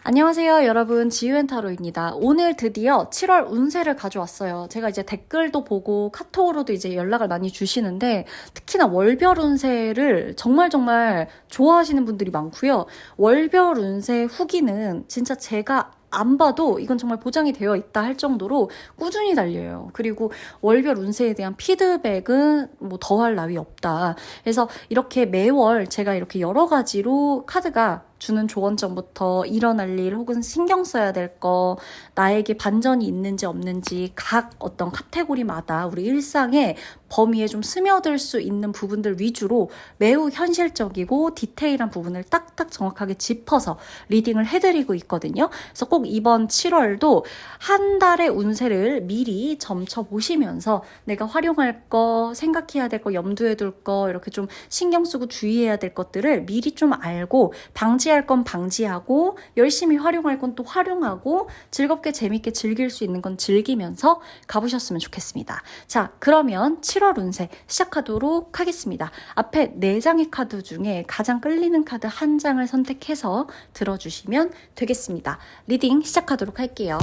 안녕하세요, 여러분. 지유앤타로입니다. 오늘 드디어 7월 운세를 가져왔어요. 제가 이제 댓글도 보고 카톡으로도 이제 연락을 많이 주시는데 특히나 월별 운세를 정말 좋아하시는 분들이 많고요. 월별 운세 후기는 진짜 제가 안 봐도 이건 정말 보장이 되어 있다 할 정도로 꾸준히 달려요. 그리고 월별 운세에 대한 피드백은 뭐 더할 나위 없다. 그래서 이렇게 매월 제가 이렇게 여러 가지로 카드가 주는 조언점부터 일어날 일 혹은 신경 써야 될 거, 나에게 반전이 있는지 없는지 각 어떤 카테고리마다 우리 일상의 범위에 좀 스며들 수 있는 부분들 위주로 매우 현실적이고 디테일한 부분을 딱딱 정확하게 짚어서 리딩을 해드리고 있거든요. 그래서 꼭 이번 7월도 한 달의 운세를 미리 점쳐보시면서 내가 활용할 거, 생각해야 될 거, 염두에 둘 거, 이렇게 좀 신경 쓰고 주의해야 될 것들을 미리 좀 알고 방지할 건 방지하고 열심히 활용할 건 또 활용하고 즐겁게 재밌게 즐길 수 있는 건 즐기면서 가보셨으면 좋겠습니다. 자, 그러면 7월 운세 시작하도록 하겠습니다. 앞에 4장의 카드 중에 가장 끌리는 카드 한 장을 선택해서 들어주시면 되겠습니다. 리딩 시작하도록 할게요.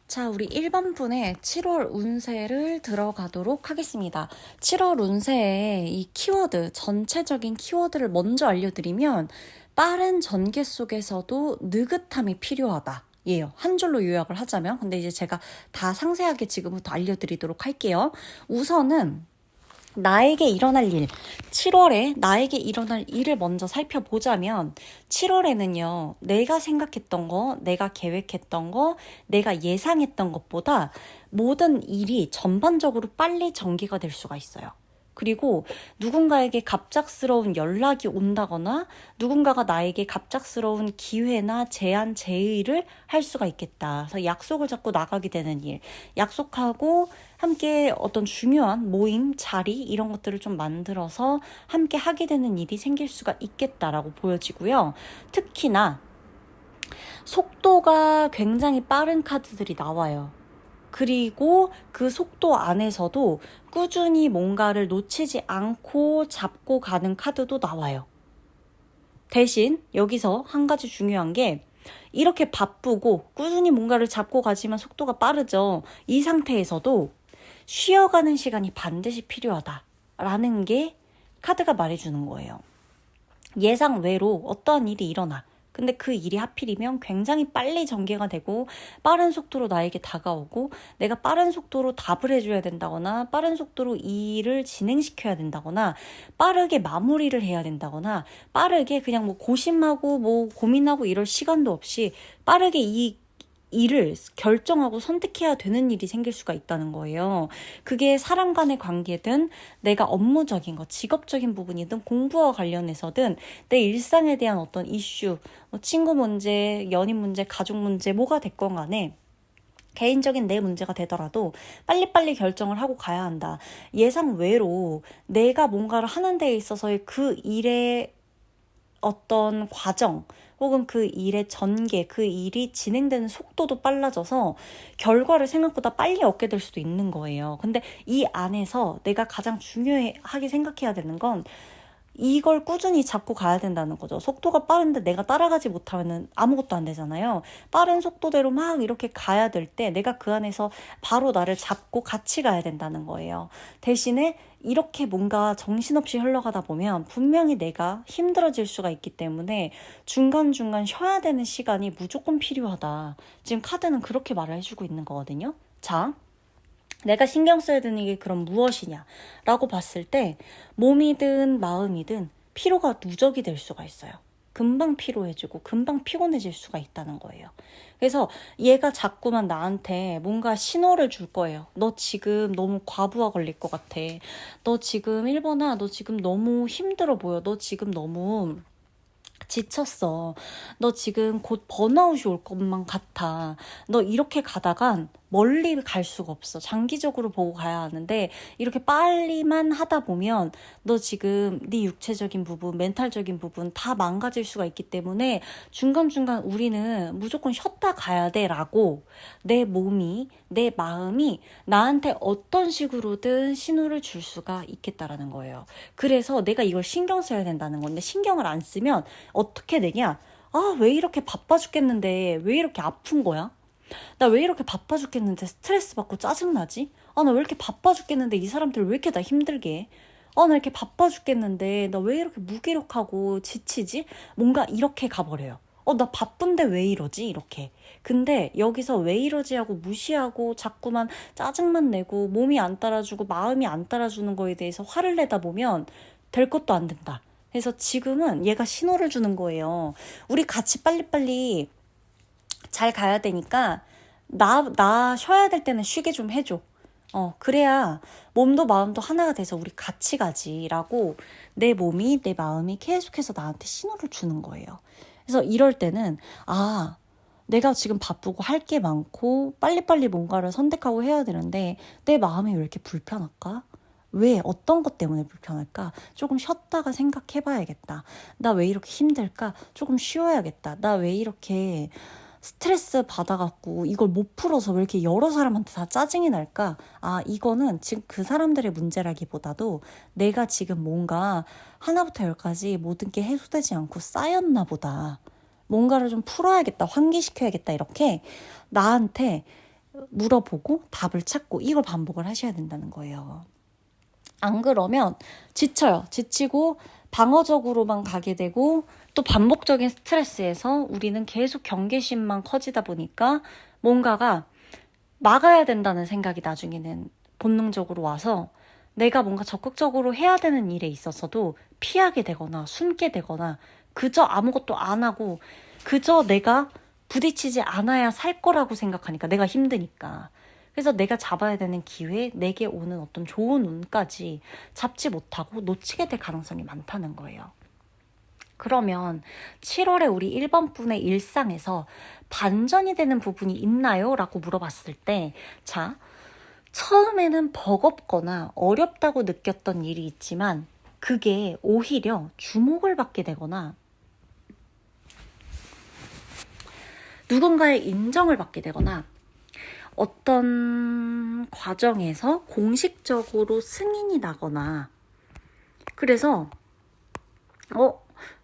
자, 우리 1번 분의 7월 운세를 들어가도록 하겠습니다. 7월 운세의 이 키워드, 전체적인 키워드를 먼저 알려드리면 빠른 전개 속에서도 느긋함이 필요하다. 예요. 한 줄로 요약을 하자면. 근데 이제 제가 다 상세하게 지금부터 알려드리도록 할게요. 우선은 나에게 일어날 일, 7월에 나에게 일어날 일을 먼저 살펴보자면 7월에는요, 내가 생각했던 거, 내가 계획했던 거, 내가 예상했던 것보다 모든 일이 전반적으로 빨리 전개가 될 수가 있어요. 그리고 누군가에게 갑작스러운 연락이 온다거나 누군가가 나에게 갑작스러운 기회나 제안, 제의를 할 수가 있겠다. 그래서 약속을 잡고 나가게 되는 일, 약속하고 함께 어떤 중요한 모임, 자리 이런 것들을 좀 만들어서 함께 하게 되는 일이 생길 수가 있겠다라고 보여지고요. 특히나 속도가 굉장히 빠른 카드들이 나와요. 그리고 그 속도 안에서도 꾸준히 뭔가를 놓치지 않고 잡고 가는 카드도 나와요. 대신 여기서 한 가지 중요한 게 이렇게 바쁘고 꾸준히 뭔가를 잡고 가지만 속도가 빠르죠. 이 상태에서도 쉬어가는 시간이 반드시 필요하다라는 게 카드가 말해주는 거예요. 예상 외로 어떠한 일이 일어나. 근데 그 일이 하필이면 굉장히 빨리 전개가 되고 빠른 속도로 나에게 다가오고 내가 빠른 속도로 답을 해줘야 된다거나 빠른 속도로 이 일을 진행시켜야 된다거나 빠르게 마무리를 해야 된다거나 빠르게 그냥 뭐 고심하고 뭐 고민하고 이럴 시간도 없이 빠르게 이 일을 결정하고 선택해야 되는 일이 생길 수가 있다는 거예요. 그게 사람 간의 관계든 내가 업무적인 것, 직업적인 부분이든 공부와 관련해서든 내 일상에 대한 어떤 이슈, 뭐 친구 문제, 연인 문제, 가족 문제, 뭐가 됐건 간에 개인적인 내 문제가 되더라도 빨리빨리 결정을 하고 가야 한다. 예상 외로 내가 뭔가를 하는 데에 있어서의 그 일의 어떤 과정 혹은 그 일의 전개, 그 일이 진행되는 속도도 빨라져서 결과를 생각보다 빨리 얻게 될 수도 있는 거예요. 근데 이 안에서 내가 가장 중요하게 생각해야 되는 건 이걸 꾸준히 잡고 가야 된다는 거죠. 속도가 빠른데 내가 따라가지 못하면 아무것도 안 되잖아요. 빠른 속도대로 막 이렇게 가야 될 때 내가 그 안에서 바로 나를 잡고 같이 가야 된다는 거예요. 대신에 이렇게 뭔가 정신없이 흘러가다 보면 분명히 내가 힘들어질 수가 있기 때문에 중간중간 쉬어야 되는 시간이 무조건 필요하다. 지금 카드는 그렇게 말을 해주고 있는 거거든요. 자, 내가 신경 써야 되는 게 그럼 무엇이냐라고 봤을 때 몸이든 마음이든 피로가 누적이 될 수가 있어요. 금방 피로해지고 금방 피곤해질 수가 있다는 거예요. 그래서 얘가 자꾸만 나한테 뭔가 신호를 줄 거예요. 너 지금 너무 과부하 걸릴 것 같아. 너 지금 1번아, 너 지금 너무 힘들어 보여. 너 지금 너무 지쳤어. 너 지금 곧 번아웃이 올 것만 같아. 너 이렇게 가다간 멀리 갈 수가 없어. 장기적으로 보고 가야 하는데 이렇게 빨리만 하다 보면 너 지금 네 육체적인 부분, 멘탈적인 부분 다 망가질 수가 있기 때문에 중간중간 우리는 무조건 쉬었다 가야 돼 라고 내 몸이, 내 마음이 나한테 어떤 식으로든 신호를 줄 수가 있겠다라는 거예요. 그래서 내가 이걸 신경 써야 된다는 건데 신경을 안 쓰면 어떻게 되냐? 아, 왜 이렇게 바빠 죽겠는데 왜 이렇게 아픈 거야? 나 왜 이렇게 바빠 죽겠는데 스트레스 받고 짜증나지? 아, 나 왜 이렇게 바빠 죽겠는데 이 사람들 왜 이렇게 나 힘들게 해? 아, 나 이렇게 바빠 죽겠는데 나 왜 이렇게 무기력하고 지치지? 뭔가 이렇게 가버려요. 나 바쁜데 왜 이러지? 이렇게. 근데 여기서 왜 이러지 하고 무시하고 자꾸만 짜증만 내고 몸이 안 따라주고 마음이 안 따라주는 거에 대해서 화를 내다 보면 될 것도 안 된다. 그래서 지금은 얘가 신호를 주는 거예요. 우리 같이 빨리빨리 잘 가야 되니까 나 쉬어야 될 때는 쉬게 좀 해줘. 그래야 몸도 마음도 하나가 돼서 우리 같이 가지라고 내 몸이 내 마음이 계속해서 나한테 신호를 주는 거예요. 그래서 이럴 때는 내가 지금 바쁘고 할 게 많고 빨리빨리 뭔가를 선택하고 해야 되는데 내 마음이 왜 이렇게 불편할까? 왜 어떤 것 때문에 불편할까? 조금 쉬었다가 생각해봐야겠다. 나 왜 이렇게 힘들까? 조금 쉬어야겠다. 나 왜 이렇게 스트레스 받아갖고 이걸 못 풀어서 왜 이렇게 여러 사람한테 다 짜증이 날까? 이거는 지금 그 사람들의 문제라기보다도 내가 지금 뭔가 하나부터 열까지 모든 게 해소되지 않고 쌓였나 보다. 뭔가를 좀 풀어야겠다, 환기시켜야겠다 이렇게 나한테 물어보고 답을 찾고 이걸 반복을 하셔야 된다는 거예요. 안 그러면 지쳐요. 지치고 방어적으로만 가게 되고 또 반복적인 스트레스에서 우리는 계속 경계심만 커지다 보니까 뭔가가 막아야 된다는 생각이 나중에는 본능적으로 와서 내가 뭔가 적극적으로 해야 되는 일에 있어서도 피하게 되거나 숨게 되거나 그저 아무것도 안 하고 그저 내가 부딪히지 않아야 살 거라고 생각하니까 내가 힘드니까. 그래서 내가 잡아야 되는 기회, 내게 오는 어떤 좋은 운까지 잡지 못하고 놓치게 될 가능성이 많다는 거예요. 그러면 7월에 우리 1번 분의 일상에서 반전이 되는 부분이 있나요? 라고 물어봤을 때, 자, 처음에는 버겁거나 어렵다고 느꼈던 일이 있지만 그게 오히려 주목을 받게 되거나 누군가의 인정을 받게 되거나 어떤 과정에서 공식적으로 승인이 나거나 그래서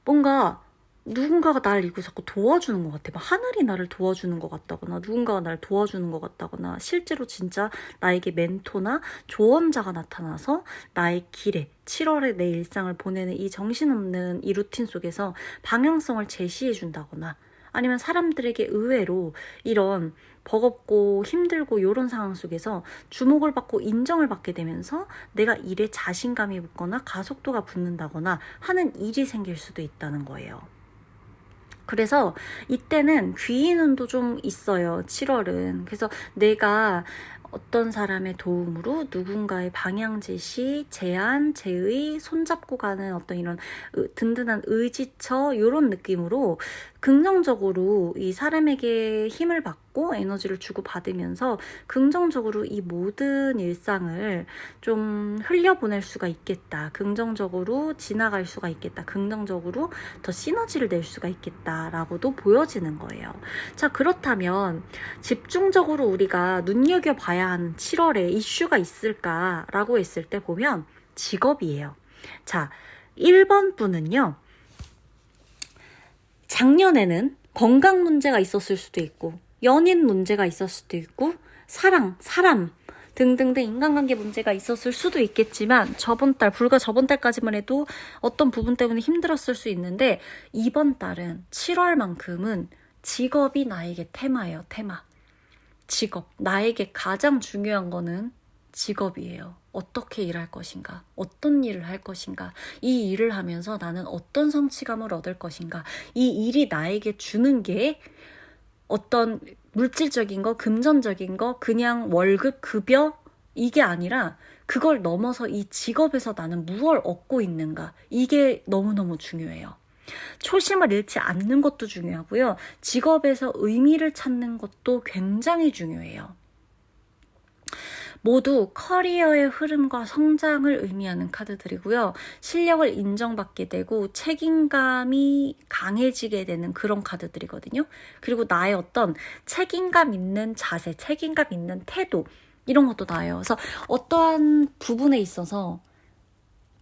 뭔가 누군가가 날 이거 자꾸 도와주는 것 같아. 막 하늘이 나를 도와주는 것 같다거나 누군가가 나를 도와주는 것 같다거나 실제로 진짜 나에게 멘토나 조언자가 나타나서 나의 길에 7월에 내 일상을 보내는 이 정신없는 이 루틴 속에서 방향성을 제시해 준다거나 아니면 사람들에게 의외로 이런 버겁고 힘들고 이런 상황 속에서 주목을 받고 인정을 받게 되면서 내가 일에 자신감이 붙거나 가속도가 붙는다거나 하는 일이 생길 수도 있다는 거예요. 그래서 이때는 귀인운도 좀 있어요. 7월은. 그래서 내가 어떤 사람의 도움으로 누군가의 방향 제시, 제안, 제의, 손잡고 가는 어떤 이런 든든한 의지처 이런 느낌으로 긍정적으로 이 사람에게 힘을 받고 에너지를 주고받으면서 긍정적으로 이 모든 일상을 좀 흘려보낼 수가 있겠다. 긍정적으로 지나갈 수가 있겠다. 긍정적으로 더 시너지를 낼 수가 있겠다라고도 보여지는 거예요. 자, 그렇다면 집중적으로 우리가 눈여겨봐야 하는 7월에 이슈가 있을까라고 했을 때 보면 직업이에요. 자, 1번 분은요. 작년에는 건강 문제가 있었을 수도 있고 연인 문제가 있었을 수도 있고 사랑, 사람 등등등 인간관계 문제가 있었을 수도 있겠지만 불과 저번 달까지만 해도 어떤 부분 때문에 힘들었을 수 있는데 이번 달은 7월만큼은 직업이 나에게 테마예요. 테마. 직업. 나에게 가장 중요한 거는 직업이에요. 어떻게 일할 것인가? 어떤 일을 할 것인가? 이 일을 하면서 나는 어떤 성취감을 얻을 것인가? 이 일이 나에게 주는 게 어떤 물질적인 거, 금전적인 거, 그냥 월급, 급여 이게 아니라 그걸 넘어서 이 직업에서 나는 무엇을 얻고 있는가? 이게 너무너무 중요해요. 초심을 잃지 않는 것도 중요하고요. 직업에서 의미를 찾는 것도 굉장히 중요해요. 모두 커리어의 흐름과 성장을 의미하는 카드들이고요. 실력을 인정받게 되고 책임감이 강해지게 되는 그런 카드들이거든요. 그리고 나의 어떤 책임감 있는 자세, 책임감 있는 태도 이런 것도 나와요. 그래서 어떠한 부분에 있어서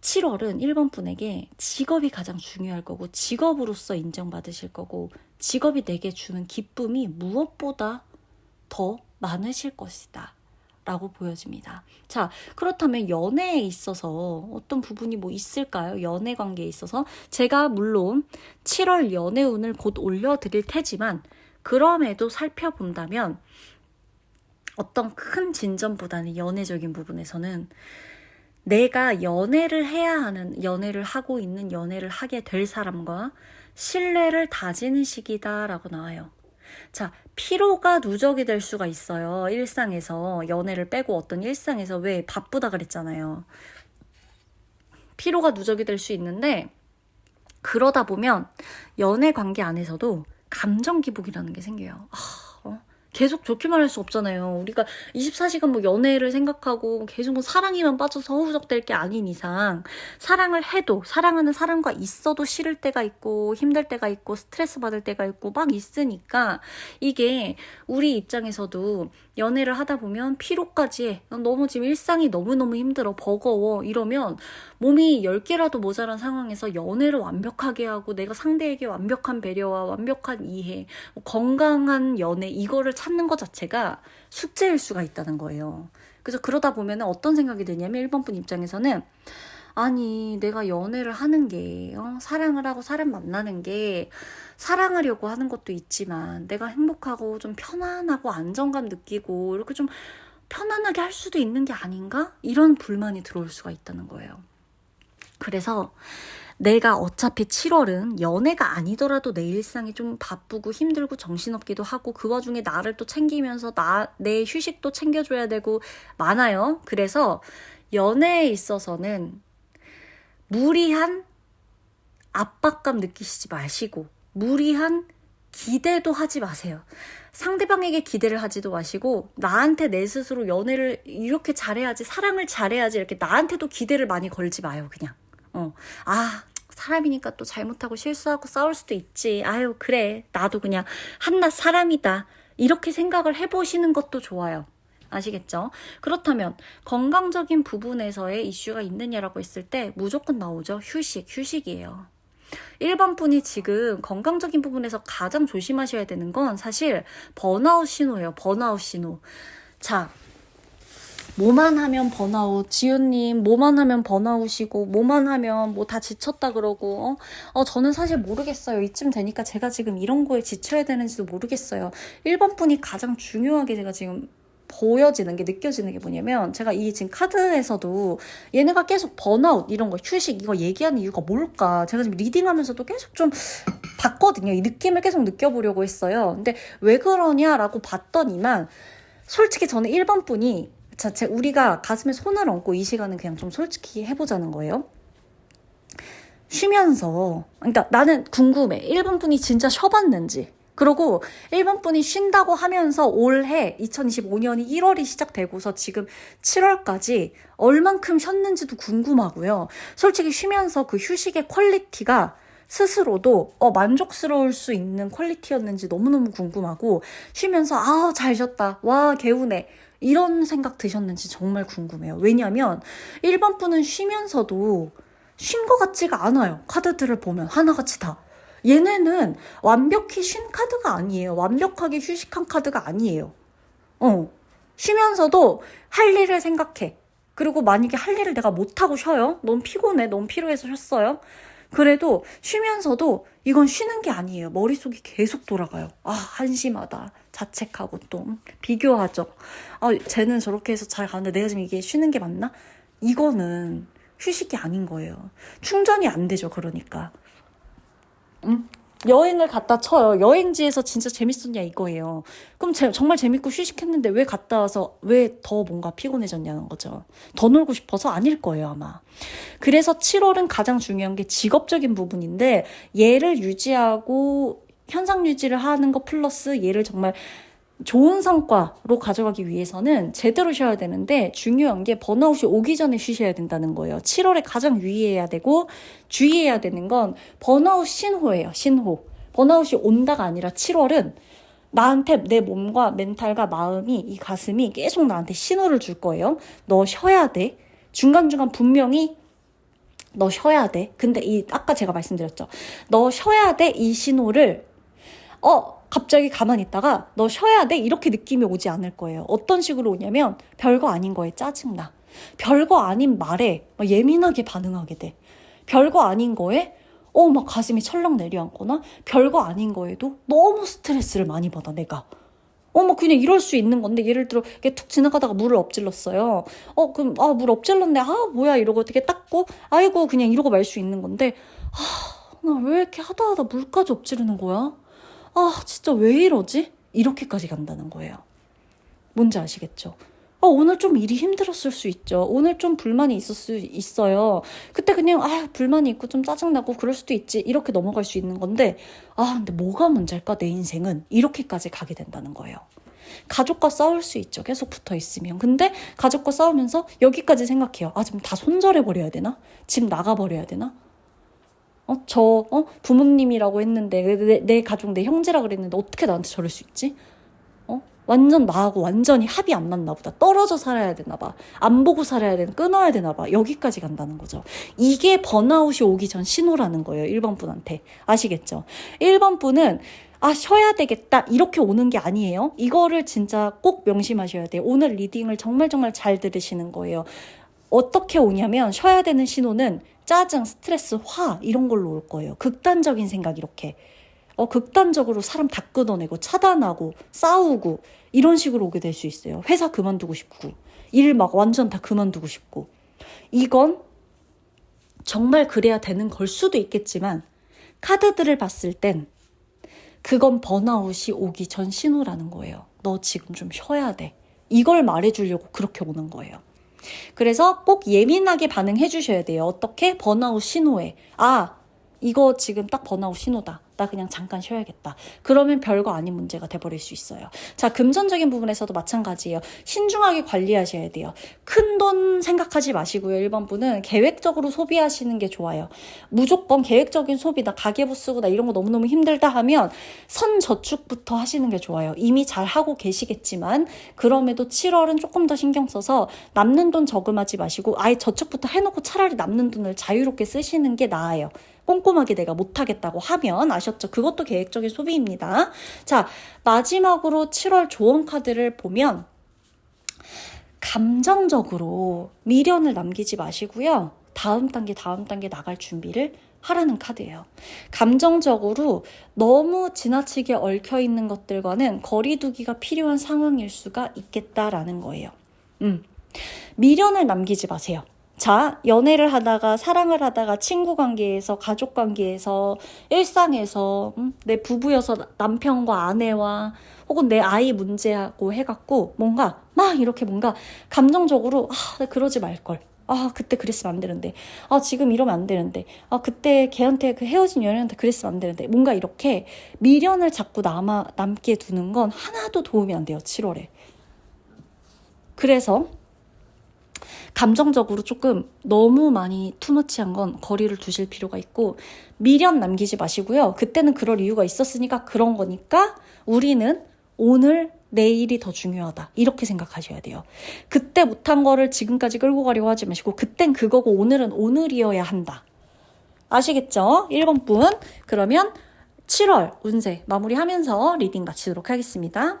7월은 1번 분에게 직업이 가장 중요할 거고 직업으로서 인정받으실 거고 직업이 내게 주는 기쁨이 무엇보다 더 많으실 것이다. 라고 보여집니다. 자, 그렇다면 연애에 있어서 어떤 부분이 뭐 있을까요? 연애 관계에 있어서 제가 물론 7월 연애운을 곧 올려드릴 테지만 그럼에도 살펴본다면 어떤 큰 진전보다는 연애적인 부분에서는 내가 연애를 해야 하는, 연애를 하고 있는 연애를 하게 될 사람과 신뢰를 다지는 시기다라고 나와요. 자, 피로가 누적이 될 수가 있어요. 일상에서 연애를 빼고 어떤 일상에서 왜 바쁘다 그랬잖아요. 피로가 누적이 될 수 있는데 그러다 보면 연애 관계 안에서도 감정 기복이라는 게 생겨요. 계속 좋게만 할 수 없잖아요. 우리가 24시간 뭐 연애를 생각하고 계속 뭐 사랑에만 빠져서 허우적댈 게 아닌 이상 사랑을 해도 사랑하는 사람과 있어도 싫을 때가 있고 힘들 때가 있고 스트레스 받을 때가 있고 막 있으니까 이게 우리 입장에서도 연애를 하다 보면 피로까지 해. 너무 지금 일상이 너무너무 힘들어 버거워 이러면 몸이 10개라도 모자란 상황에서 연애를 완벽하게 하고 내가 상대에게 완벽한 배려와 완벽한 이해 건강한 연애 이거를 찾는 것 자체가 숙제일 수가 있다는 거예요. 그래서 그러다 보면 어떤 생각이 드냐면 1번 분 입장에서는 아니 내가 연애를 하는 게 사랑을 하고 사람 만나는 게 사랑하려고 하는 것도 있지만 내가 행복하고 좀 편안하고 안정감 느끼고 이렇게 좀 편안하게 할 수도 있는 게 아닌가? 이런 불만이 들어올 수가 있다는 거예요. 그래서 내가 어차피 7월은 연애가 아니더라도 내 일상이 좀 바쁘고 힘들고 정신없기도 하고 그 와중에 나를 또 챙기면서 내 휴식도 챙겨줘야 되고 많아요. 그래서 연애에 있어서는 무리한 압박감 느끼시지 마시고 무리한 기대도 하지 마세요. 상대방에게 기대를 하지도 마시고 나한테 내 스스로 연애를 이렇게 잘해야지 사랑을 잘해야지 이렇게 나한테도 기대를 많이 걸지 마요. 그냥 사람이니까 또 잘못하고 실수하고 싸울 수도 있지. 아유 그래 나도 그냥 한낱 사람이다. 이렇게 생각을 해보시는 것도 좋아요. 아시겠죠? 그렇다면 건강적인 부분에서의 이슈가 있느냐라고 했을 때 무조건 나오죠. 휴식이에요. 1번 분이 지금 건강적인 부분에서 가장 조심하셔야 되는 건 사실 번아웃 신호예요. 번아웃 신호. 자, 뭐만 하면 번아웃, 지윤님 뭐만 하면 번아웃이고 뭐만 하면 뭐 다 지쳤다 그러고 저는 사실 모르겠어요. 이쯤 되니까 제가 지금 이런 거에 지쳐야 되는지도 모르겠어요. 1번 분이 가장 중요하게 제가 지금 보여지는 게 느껴지는 게 뭐냐면 제가 이 지금 카드에서도 얘네가 계속 번아웃 이런 거 휴식 이거 얘기하는 이유가 뭘까 제가 지금 리딩하면서도 계속 좀 봤거든요. 이 느낌을 계속 느껴보려고 했어요. 근데 왜 그러냐라고 봤더니만 솔직히 저는 1번 분이 우리가 가슴에 손을 얹고 이 시간은 그냥 좀 솔직히 해보자는 거예요. 쉬면서 그러니까 나는 궁금해. 1번 분이 진짜 쉬어봤는지 그리고 1번 분이 쉰다고 하면서 올해 2025년이 1월이 시작되고서 지금 7월까지 얼만큼 쉬었는지도 궁금하고요. 솔직히 쉬면서 그 휴식의 퀄리티가 스스로도 만족스러울 수 있는 퀄리티였는지 너무너무 궁금하고 쉬면서 잘 쉬었다. 와 개운해. 이런 생각 드셨는지 정말 궁금해요. 왜냐하면 1번 분은 쉬면서도 쉰 것 같지가 않아요. 카드들을 보면 하나같이 다. 얘네는 완벽히 쉰 카드가 아니에요. 완벽하게 휴식한 카드가 아니에요. 쉬면서도 할 일을 생각해. 그리고 만약에 할 일을 내가 못하고 쉬어요. 너무 피곤해. 너무 피로해서 쉬었어요. 그래도 쉬면서도 이건 쉬는 게 아니에요. 머릿속이 계속 돌아가요. 한심하다. 자책하고 또 비교하죠. 쟤는 저렇게 해서 잘 가는데 내가 지금 이게 쉬는 게 맞나? 이거는 휴식이 아닌 거예요. 충전이 안 되죠. 그러니까. 여행을 갔다 쳐요. 여행지에서 진짜 재밌었냐 이거예요. 그럼 정말 재밌고 휴식했는데 왜 갔다 와서 왜 더 뭔가 피곤해졌냐는 거죠. 더 놀고 싶어서 아닐 거예요 아마. 그래서 7월은 가장 중요한 게 직업적인 부분인데 얘를 유지하고 현상 유지를 하는 거 플러스 얘를 정말 좋은 성과로 가져가기 위해서는 제대로 쉬어야 되는데 중요한 게 번아웃이 오기 전에 쉬셔야 된다는 거예요. 7월에 가장 유의해야 되고 주의해야 되는 건 번아웃 신호예요. 신호. 번아웃이 온다가 아니라 7월은 나한테 내 몸과 멘탈과 마음이 이 가슴이 계속 나한테 신호를 줄 거예요. 너 쉬어야 돼. 중간중간 분명히 너 쉬어야 돼. 근데 아까 제가 말씀드렸죠. 너 쉬어야 돼. 이 신호를 갑자기 가만히 있다가 너 쉬어야 돼 이렇게 느낌이 오지 않을 거예요. 어떤 식으로 오냐면 별거 아닌 거에 짜증나. 별거 아닌 말에 막 예민하게 반응하게 돼. 별거 아닌 거에 막 가슴이 철렁 내려앉거나 별거 아닌 거에도 너무 스트레스를 많이 받아 내가. 막 그냥 이럴 수 있는 건데 예를 들어 이렇게 툭 지나가다가 물을 엎질렀어요. 그럼 물 엎질렀네. 뭐야 이러고 어떻게 닦고 아이고 그냥 이러고 말 수 있는 건데 나 왜 이렇게 하다 물까지 엎지르는 거야? 진짜 왜 이러지? 이렇게까지 간다는 거예요. 뭔지 아시겠죠? 오늘 좀 일이 힘들었을 수 있죠. 오늘 좀 불만이 있을 수 있어요. 그때 그냥 불만이 있고 좀 짜증나고 그럴 수도 있지. 이렇게 넘어갈 수 있는 건데 근데 뭐가 문제일까? 내 인생은 이렇게까지 가게 된다는 거예요. 가족과 싸울 수 있죠. 계속 붙어 있으면. 근데 가족과 싸우면서 여기까지 생각해요. 지금 다 손절해버려야 되나? 집 나가버려야 되나? 부모님이라고 했는데 내 가족 내 형제라 그랬는데 어떻게 나한테 저럴 수 있지? 완전 나하고 완전히 합이 안 맞나 보다. 떨어져 살아야 되나 봐. 안 보고 살아야 되나 끊어야 되나 봐. 여기까지 간다는 거죠. 이게 번아웃이 오기 전 신호라는 거예요. 1번 분한테. 아시겠죠? 1번 분은 쉬어야 되겠다 이렇게 오는 게 아니에요. 이거를 진짜 꼭 명심하셔야 돼요. 오늘 리딩을 정말 잘 들으시는 거예요. 어떻게 오냐면 쉬어야 되는 신호는 짜증, 스트레스, 화 이런 걸로 올 거예요. 극단적인 생각 이렇게. 극단적으로 사람 다 끊어내고 차단하고 싸우고 이런 식으로 오게 될 수 있어요. 회사 그만두고 싶고 일 막 완전 다 그만두고 싶고 이건 정말 그래야 되는 걸 수도 있겠지만 카드들을 봤을 땐 그건 번아웃이 오기 전 신호라는 거예요. 너 지금 좀 쉬어야 돼. 이걸 말해주려고 그렇게 오는 거예요. 그래서 꼭 예민하게 반응해 주셔야 돼요. 어떻게? 번아웃 신호에. 이거 지금 딱 번아웃 신호다. 나 그냥 잠깐 쉬어야겠다. 그러면 별거 아닌 문제가 돼버릴 수 있어요. 자, 금전적인 부분에서도 마찬가지예요. 신중하게 관리하셔야 돼요. 큰돈 생각하지 마시고요. 1번 분은 계획적으로 소비하시는 게 좋아요. 무조건 계획적인 소비, 나 가계부 쓰고 나 이런 거 너무너무 힘들다 하면 선저축부터 하시는 게 좋아요. 이미 잘 하고 계시겠지만 그럼에도 7월은 조금 더 신경 써서 남는 돈 저금하지 마시고 아예 저축부터 해놓고 차라리 남는 돈을 자유롭게 쓰시는 게 나아요. 꼼꼼하게 내가 못하겠다고 하면 아셨죠? 그것도 계획적인 소비입니다. 자, 마지막으로 7월 조언 카드를 보면 감정적으로 미련을 남기지 마시고요. 다음 단계 나갈 준비를 하라는 카드예요. 감정적으로 너무 지나치게 얽혀있는 것들과는 거리두기가 필요한 상황일 수가 있겠다라는 거예요. 미련을 남기지 마세요. 자, 연애를 하다가, 사랑을 하다가, 친구 관계에서, 가족 관계에서, 일상에서, 내 부부여서 남편과 아내와, 혹은 내 아이 문제하고 해갖고, 뭔가, 막 이렇게 뭔가, 감정적으로, 나 그러지 말걸. 그때 그랬으면 안 되는데. 지금 이러면 안 되는데. 그때 걔한테 그 헤어진 연애한테 그랬으면 안 되는데. 뭔가 이렇게 미련을 자꾸 남게 두는 건 하나도 도움이 안 돼요, 7월에. 그래서, 감정적으로 조금 너무 많이 투머치한 건 거리를 두실 필요가 있고 미련 남기지 마시고요. 그때는 그럴 이유가 있었으니까 그런 거니까 우리는 오늘 내일이 더 중요하다. 이렇게 생각하셔야 돼요. 그때 못한 거를 지금까지 끌고 가려고 하지 마시고 그땐 그거고 오늘은 오늘이어야 한다. 아시겠죠? 1번 분. 그러면 7월 운세 마무리하면서 리딩 마치도록 하겠습니다.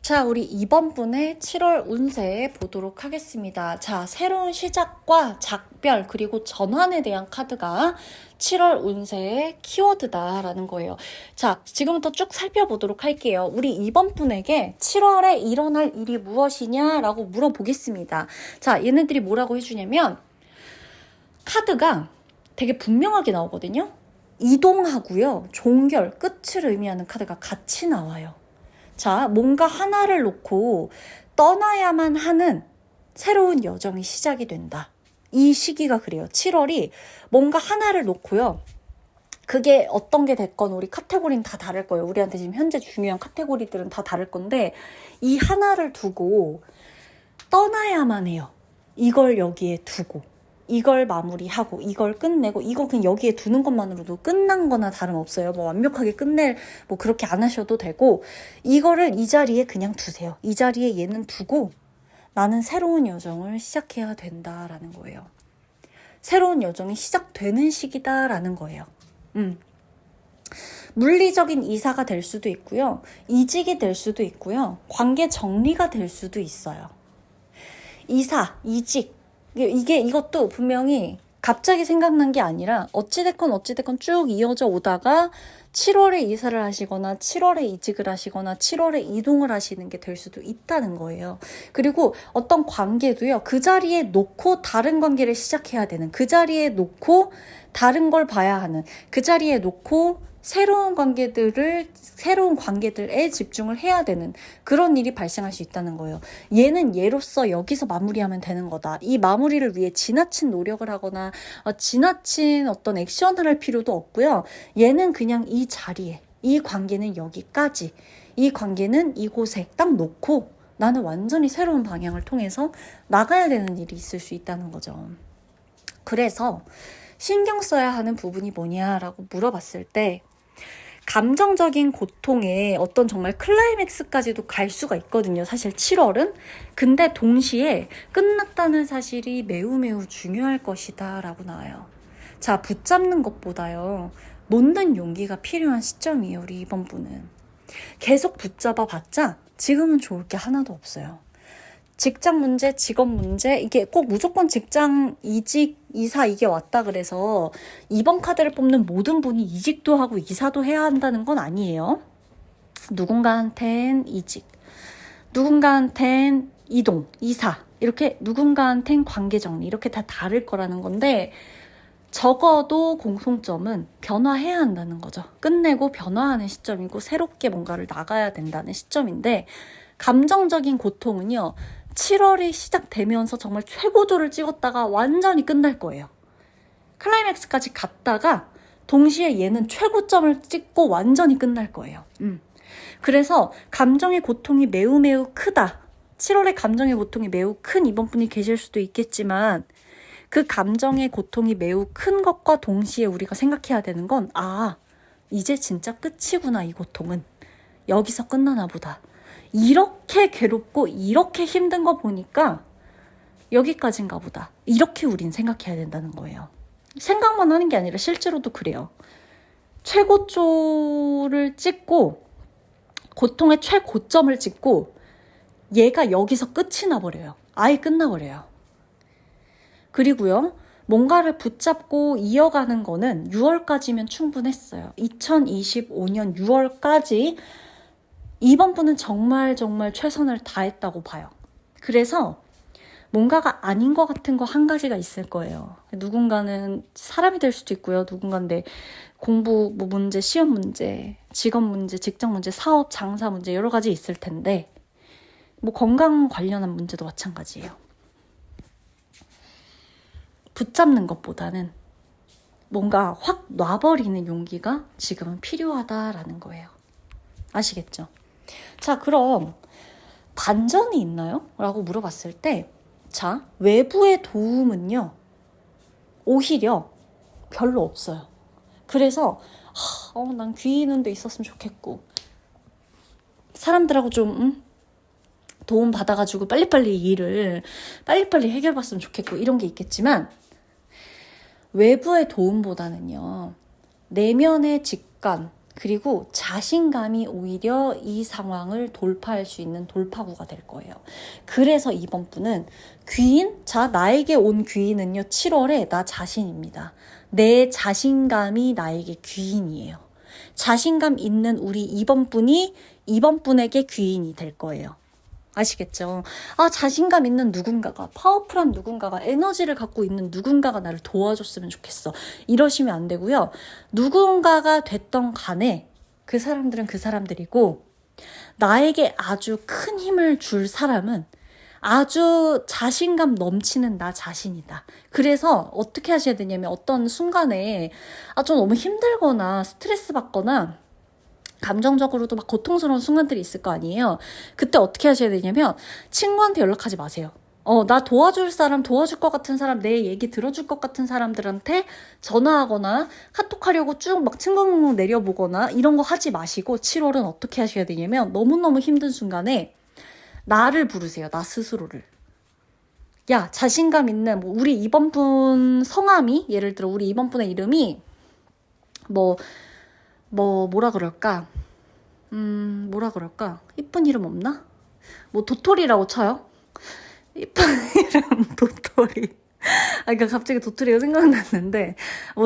자, 우리 이번 분의 7월 운세 보도록 하겠습니다. 자, 새로운 시작과 작별 그리고 전환에 대한 카드가 7월 운세의 키워드다라는 거예요. 자, 지금부터 쭉 살펴보도록 할게요. 우리 이번 분에게 7월에 일어날 일이 무엇이냐라고 물어보겠습니다. 자, 얘네들이 뭐라고 해주냐면 카드가 되게 분명하게 나오거든요. 이동하고요. 종결, 끝을 의미하는 카드가 같이 나와요. 자, 뭔가 하나를 놓고 떠나야만 하는 새로운 여정이 시작이 된다. 이 시기가 그래요. 7월이 뭔가 하나를 놓고요. 그게 어떤 게 됐건 우리 카테고리는 다 다를 거예요. 우리한테 지금 현재 중요한 카테고리들은 다 다를 건데 이 하나를 두고 떠나야만 해요. 이걸 여기에 두고. 이걸 마무리하고 이걸 끝내고 이거 그냥 여기에 두는 것만으로도 끝난 거나 다름없어요. 뭐 완벽하게 끝낼 뭐 그렇게 안 하셔도 되고 이거를 이 자리에 그냥 두세요. 이 자리에 얘는 두고 나는 새로운 여정을 시작해야 된다라는 거예요. 새로운 여정이 시작되는 시기다라는 거예요. 물리적인 이사가 될 수도 있고요. 이직이 될 수도 있고요. 관계 정리가 될 수도 있어요. 이사, 이직 이것도 분명히 갑자기 생각난 게 아니라 어찌됐건 쭉 이어져 오다가 7월에 이사를 하시거나 7월에 이직을 하시거나 7월에 이동을 하시는 게 될 수도 있다는 거예요. 그리고 어떤 관계도요. 그 자리에 놓고 다른 관계를 시작해야 되는 그 자리에 놓고 다른 걸 봐야 하는 그 자리에 놓고 새로운 관계들에 집중을 해야 되는 그런 일이 발생할 수 있다는 거예요. 얘는 얘로서 여기서 마무리하면 되는 거다. 이 마무리를 위해 지나친 노력을 하거나 지나친 어떤 액션을 할 필요도 없고요. 얘는 그냥 이 자리에, 이 관계는 여기까지, 이 관계는 이곳에 딱 놓고 나는 완전히 새로운 방향을 통해서 나가야 되는 일이 있을 수 있다는 거죠. 그래서 신경 써야 하는 부분이 뭐냐라고 물어봤을 때 감정적인 고통에 어떤 정말 클라이맥스까지도 갈 수가 있거든요. 사실 7월은. 근데 동시에 끝났다는 사실이 매우 중요할 것이다 라고 나와요. 자, 붙잡는 것보다요. 놓는 용기가 필요한 시점이에요. 우리 이번 분은. 계속 붙잡아 봤자 지금은 좋을 게 하나도 없어요. 직장 문제, 직업 문제, 이게 꼭 무조건 직장 이직, 이사 이게 왔다 그래서 이번 카드를 뽑는 모든 분이 이직도 하고 이사도 해야 한다는 건 아니에요. 누군가한텐 이직, 누군가한텐 이동, 이사, 이렇게 누군가한텐 관계 정리, 이렇게 다 다를 거라는 건데 적어도 공통점은 변화해야 한다는 거죠. 끝내고 변화하는 시점이고 새롭게 뭔가를 나가야 된다는 시점인데, 감정적인 고통은요, 7월이 시작되면서 정말 최고조를 찍었다가 완전히 끝날 거예요. 클라이맥스까지 갔다가 동시에 얘는 최고점을 찍고 완전히 끝날 거예요. 그래서 감정의 고통이 매우 매우 크다. 7월의 감정의 고통이 매우 큰 이번 분이 계실 수도 있겠지만, 그 감정의 고통이 매우 큰 것과 동시에 우리가 생각해야 되는 건, 이제 진짜 끝이구나, 이 고통은. 여기서 끝나나 보다. 이렇게 괴롭고 이렇게 힘든 거 보니까 여기까지인가 보다. 이렇게 우린 생각해야 된다는 거예요. 생각만 하는 게 아니라 실제로도 그래요. 최고조를 찍고 고통의 최고점을 찍고 얘가 여기서 끝이 나버려요. 아예 끝나버려요. 그리고요, 뭔가를 붙잡고 이어가는 거는 6월까지면 충분했어요. 2025년 6월까지 이번 분은 정말 정말 최선을 다했다고 봐요. 그래서 뭔가가 아닌 것 같은 거 한 가지가 있을 거예요. 누군가는 사람이 될 수도 있고요. 누군가는 내 공부 문제, 시험 문제, 직업 문제, 직장 문제, 사업, 장사 문제 여러 가지 있을 텐데, 건강 관련한 문제도 마찬가지예요. 붙잡는 것보다는 뭔가 확 놔버리는 용기가 지금은 필요하다라는 거예요. 아시겠죠? 자, 그럼 반전이 있나요? 라고 물어봤을 때, 자, 외부의 도움은요, 오히려 별로 없어요. 그래서 난 귀 있는 데 있었으면 좋겠고, 사람들하고 좀 도움 받아가지고 빨리빨리 일을 빨리빨리 해결봤으면 좋겠고, 이런 게 있겠지만, 외부의 도움보다는요, 내면의 직관 그리고 자신감이 오히려 이 상황을 돌파할 수 있는 돌파구가 될 거예요. 그래서 이번 분은 귀인? 자, 나에게 온 귀인은요, 7월에 나 자신입니다. 내 자신감이 나에게 귀인이에요. 자신감 있는 우리 이번 분이 이번 분에게 귀인이 될 거예요. 아시겠죠? 자신감 있는 누군가가, 파워풀한 누군가가, 에너지를 갖고 있는 누군가가 나를 도와줬으면 좋겠어. 이러시면 안 되고요. 누군가가 됐던 간에 그 사람들은 그 사람들이고, 나에게 아주 큰 힘을 줄 사람은 아주 자신감 넘치는 나 자신이다. 그래서 어떻게 하셔야 되냐면, 어떤 순간에 좀 너무 힘들거나 스트레스 받거나 감정적으로도 막 고통스러운 순간들이 있을 거 아니에요. 그때 어떻게 하셔야 되냐면, 친구한테 연락하지 마세요. 나 도와줄 사람, 도와줄 것 같은 사람, 내 얘기 들어줄 것 같은 사람들한테 전화하거나 카톡하려고 쭉 막 친구 내려보거나 이런 거 하지 마시고, 7월은 어떻게 하셔야 되냐면, 너무너무 힘든 순간에 나를 부르세요. 나 스스로를. 야, 자신감 있는, 우리 이번 분 성함이, 예를 들어 우리 이번 분의 이름이 뭐라 그럴까? 이쁜 이름 없나? 도토리라고 쳐요? 이쁜 이름 도토리. 그러니까 갑자기 도토리가 생각났는데,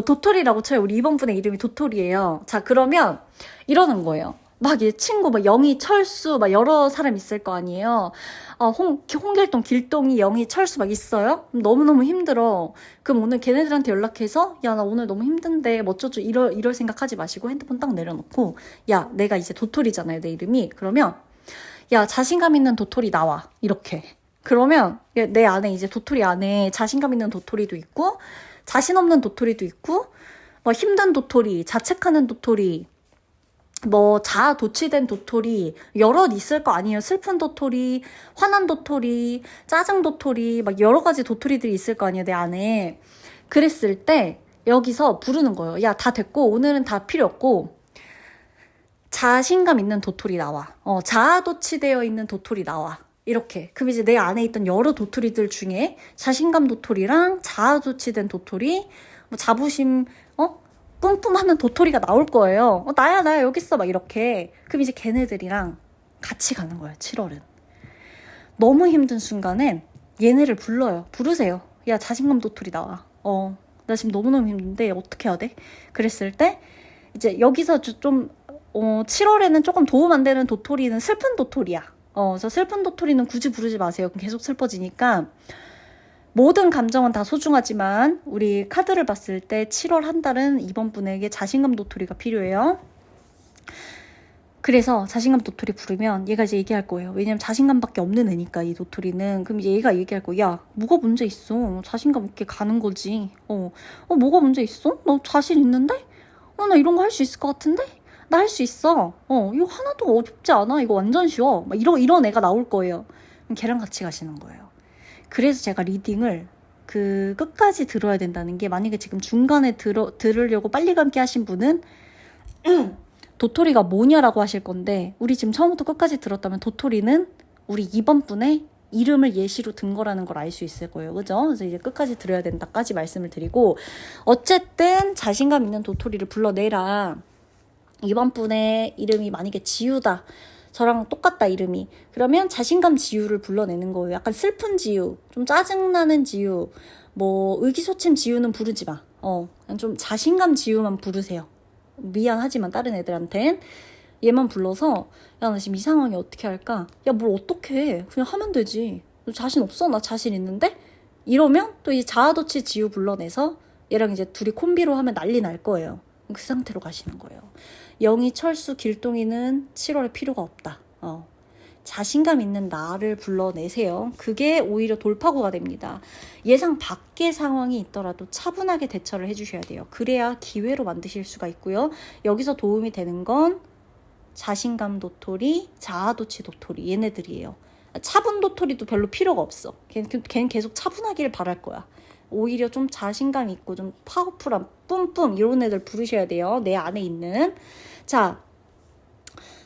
도토리라고 쳐요. 우리 이번 분의 이름이 도토리예요. 자, 그러면 이러는 거예요. 얘 친구, 영희, 철수, 여러 사람 있을 거 아니에요. 홍길동, 길동이, 영희, 철수 있어요? 너무너무 힘들어. 그럼 오늘 걔네들한테 연락해서, 야, 나 오늘 너무 힘든데, 어쩌죠? 이럴 생각하지 마시고 핸드폰 딱 내려놓고, 야, 내가 이제 도토리잖아요, 내 이름이. 그러면, 야, 자신감 있는 도토리 나와. 이렇게. 그러면 내 안에 이제 도토리 안에 자신감 있는 도토리도 있고, 자신 없는 도토리도 있고, 힘든 도토리, 자책하는 도토리, 자아 도취된 도토리 여럿 있을 거 아니에요. 슬픈 도토리, 화난 도토리, 짜증 도토리, 여러 가지 도토리들이 있을 거 아니에요, 내 안에. 그랬을 때 여기서 부르는 거예요. 야, 다 됐고, 오늘은 다 필요 없고, 자신감 있는 도토리 나와. 자아 도취되어 있는 도토리 나와. 이렇게. 그럼 이제 내 안에 있던 여러 도토리들 중에 자신감 도토리랑 자아 도취된 도토리, 자부심, 뿜뿜하는 도토리가 나올 거예요. 나야 여기 있어, 이렇게. 그럼 이제 걔네들이랑 같이 가는 거예요, 7월은. 너무 힘든 순간엔 얘네를 부르세요. 야, 자신감 도토리 나와. 나 지금 너무너무 힘든데 어떻게 해야 돼? 그랬을 때 이제 여기서 좀 7월에는 조금 도움 안 되는 도토리는 슬픈 도토리야. 저 슬픈 도토리는 굳이 부르지 마세요. 그럼 계속 슬퍼지니까 모든 감정은 다 소중하지만 우리 카드를 봤을 때 7월 한 달은 이번 분에게 자신감 도토리가 필요해요. 그래서 자신감 도토리 부르면 얘가 이제 얘기할 거예요. 왜냐면 자신감밖에 없는 애니까 이 도토리는. 그럼 이제 얘가 얘기할 거야. 야, 뭐가 문제 있어? 자신감 없게 가는 거지. 뭐가 문제 있어? 너 자신 있는데? 나 이런 거 할 수 있을 것 같은데? 나 할 수 있어. 이거 하나도 어렵지 않아. 이거 완전 쉬워. 막 이런 애가 나올 거예요. 그럼 걔랑 같이 가시는 거예요. 그래서 제가 리딩을 끝까지 들어야 된다는 게, 만약에 지금 중간에 들으려고 빨리 감기 하신 분은 도토리가 뭐냐라고 하실 건데, 우리 지금 처음부터 끝까지 들었다면 도토리는 우리 2번 분의 이름을 예시로 든 거라는 걸 알 수 있을 거예요. 그죠? 그래서 이제 끝까지 들어야 된다까지 말씀을 드리고, 어쨌든 자신감 있는 도토리를 불러내라. 2번 분의 이름이 만약에 지우다. 저랑 똑같다, 이름이. 그러면 자신감 지우를 불러내는 거예요. 약간 슬픈 지우, 좀 짜증나는 지우, 뭐 의기소침 지우는 부르지 마. 그냥 좀 자신감 지우만 부르세요. 미안하지만 다른 애들한텐 얘만 불러서, 야, 나 지금 이 상황이 어떻게 할까? 야, 뭘 어떻게 해? 그냥 하면 되지. 너 자신 없어? 나 자신 있는데? 이러면 또 이 자아도취 지우 불러내서 얘랑 이제 둘이 콤비로 하면 난리 날 거예요. 그 상태로 가시는 거예요. 영희, 철수, 길동이는 7월에 필요가 없다. 자신감 있는 나를 불러내세요. 그게 오히려 돌파구가 됩니다. 예상 밖의 상황이 있더라도 차분하게 대처를 해주셔야 돼요. 그래야 기회로 만드실 수가 있고요. 여기서 도움이 되는 건 자신감 도토리, 자아도취 도토리, 얘네들이에요. 차분 도토리도 별로 필요가 없어. 걔는 계속 차분하기를 바랄 거야. 오히려 좀 자신감 있고 좀 파워풀한 뿜뿜 이런 애들 부르셔야 돼요. 내 안에 있는. 자,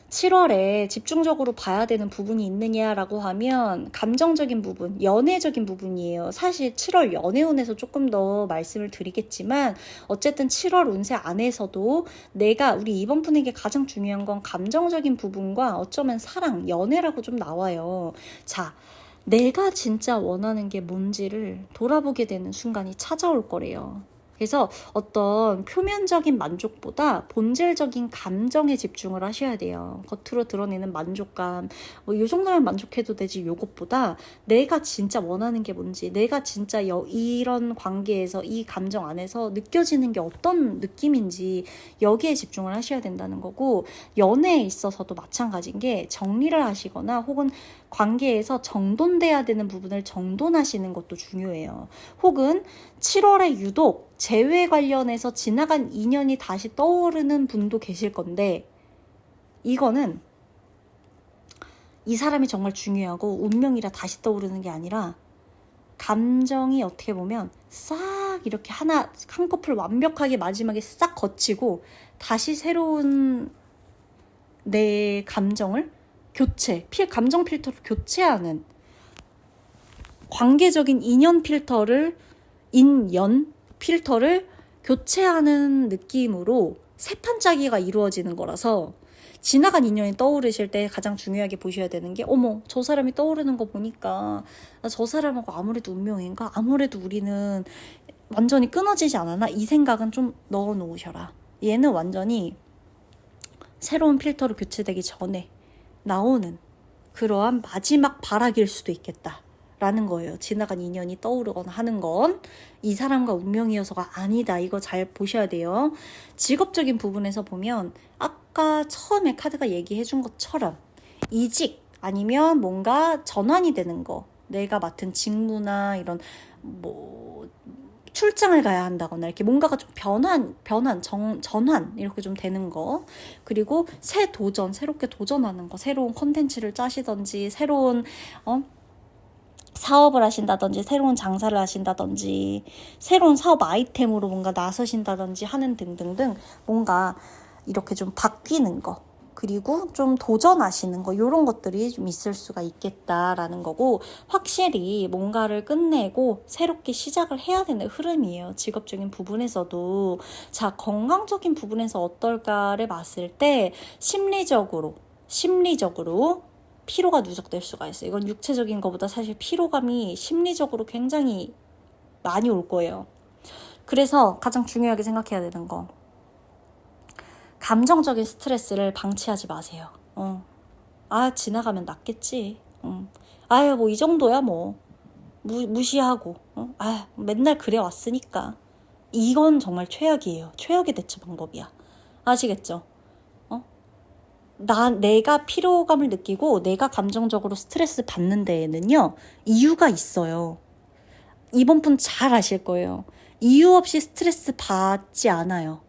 7월에 집중적으로 봐야 되는 부분이 있느냐라고 하면 감정적인 부분, 연애적인 부분이에요. 사실 7월 연애운에서 조금 더 말씀을 드리겠지만, 어쨌든 7월 운세 안에서도 우리 이번 분에게 가장 중요한 건 감정적인 부분과 어쩌면 사랑, 연애라고 좀 나와요. 자, 내가 진짜 원하는 게 뭔지를 돌아보게 되는 순간이 찾아올 거래요. 그래서 어떤 표면적인 만족보다 본질적인 감정에 집중을 하셔야 돼요. 겉으로 드러내는 만족감, 이 정도면 만족해도 되지, 요것보다 내가 진짜 원하는 게 뭔지, 내가 진짜 이런 관계에서, 이 감정 안에서 느껴지는 게 어떤 느낌인지, 여기에 집중을 하셔야 된다는 거고, 연애에 있어서도 마찬가지인 게, 정리를 하시거나 혹은 관계에서 정돈돼야 되는 부분을 정돈하시는 것도 중요해요. 혹은 7월에 유독 재회 관련해서 지나간 인연이 다시 떠오르는 분도 계실 건데, 이거는 이 사람이 정말 중요하고 운명이라 다시 떠오르는 게 아니라, 감정이 어떻게 보면 싹 이렇게 한꺼풀 완벽하게 마지막에 싹 거치고 다시 새로운 내 감정을 감정 필터를 교체하는, 관계적인 인연 필터를 교체하는 느낌으로 새 판짜기가 이루어지는 거라서, 지나간 인연이 떠오르실 때 가장 중요하게 보셔야 되는 게, 어머, 저 사람이 떠오르는 거 보니까 나 저 사람하고 아무래도 운명인가? 아무래도 우리는 완전히 끊어지지 않았나? 이 생각은 좀 넣어 놓으셔라. 얘는 완전히 새로운 필터로 교체되기 전에 나오는 그러한 마지막 발악일 수도 있겠다 라는 거예요. 지나간 인연이 떠오르거나 하는 건 이 사람과 운명이어서가 아니다. 이거 잘 보셔야 돼요. 직업적인 부분에서 보면 아까 처음에 카드가 얘기해 준 것처럼 이직 아니면 뭔가 전환이 되는 거, 내가 맡은 직무나 이런 출장을 가야 한다거나 이렇게 뭔가가 좀 전환 이렇게 좀 되는 거, 그리고 새롭게 도전하는 거, 새로운 컨텐츠를 짜시던지, 새로운 사업을 하신다든지, 새로운 장사를 하신다든지, 새로운 사업 아이템으로 뭔가 나서신다든지 하는 등등등, 뭔가 이렇게 좀 바뀌는 거, 그리고 좀 도전하시는 거, 이런 것들이 좀 있을 수가 있겠다라는 거고, 확실히 뭔가를 끝내고 새롭게 시작을 해야 되는 흐름이에요. 직업적인 부분에서도. 자, 건강적인 부분에서 어떨까를 봤을 때 심리적으로 피로가 누적될 수가 있어요. 이건 육체적인 것보다 사실 피로감이 심리적으로 굉장히 많이 올 거예요. 그래서 가장 중요하게 생각해야 되는 거, 감정적인 스트레스를 방치하지 마세요. 지나가면 낫겠지. 아유, 뭐 이 정도야 뭐. 무시하고 맨날 그래 왔으니까. 이건 정말 최악이에요. 최악의 대처 방법이야. 아시겠죠? 내가 피로감을 느끼고 내가 감정적으로 스트레스 받는 데에는요, 이유가 있어요. 이번 분 잘 아실 거예요. 이유 없이 스트레스 받지 않아요.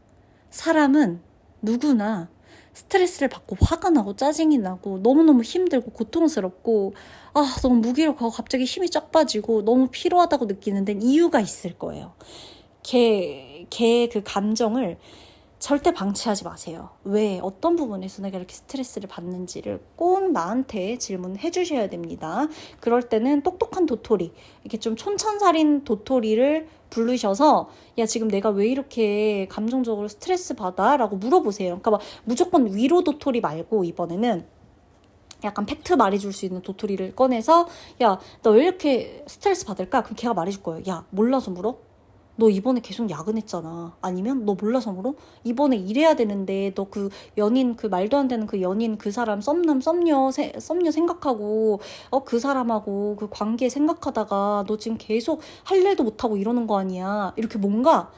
사람은 누구나 스트레스를 받고 화가 나고 짜증이 나고 너무너무 힘들고 고통스럽고 너무 무기력하고 갑자기 힘이 쫙 빠지고 너무 피로하다고 느끼는 데는 이유가 있을 거예요. 걔 그 감정을 절대 방치하지 마세요. 왜? 어떤 부분에서 내가 이렇게 스트레스를 받는지를 꼭 나한테 질문해 주셔야 됩니다. 그럴 때는 똑똑한 도토리, 이렇게 좀 촌천살인 도토리를 부르셔서 야, 지금 내가 왜 이렇게 감정적으로 스트레스 받아? 라고 물어보세요. 그러니까 막 무조건 위로 도토리 말고 이번에는 약간 팩트 말해줄 수 있는 도토리를 꺼내서 야, 너 왜 이렇게 스트레스 받을까? 그럼 걔가 말해줄 거예요. 야, 몰라서 물어? 너 이번에 계속 야근했잖아. 아니면 너 몰라서 물어? 이번에 일해야 되는데 너 그 연인, 그 말도 안 되는 그 연인 그 사람 썸남 썸녀 생각하고 그 사람하고 그 관계 생각하다가 너 지금 계속 할 일도 못하고 이러는 거 아니야. 이렇게 뭔가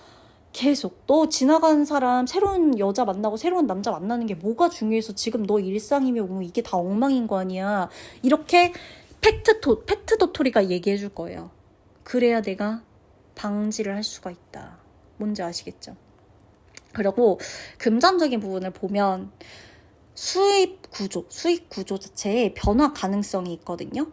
계속 너 지나가는 사람 새로운 여자 만나고 새로운 남자 만나는 게 뭐가 중요해서 지금 너 일상이며 뭐 이게 다 엉망인 거 아니야. 이렇게 팩트 도토리가 얘기해 줄 거예요. 그래야 내가 방지를 할 수가 있다. 뭔지 아시겠죠? 그리고 금전적인 부분을 보면 수익 구조 자체에 변화 가능성이 있거든요.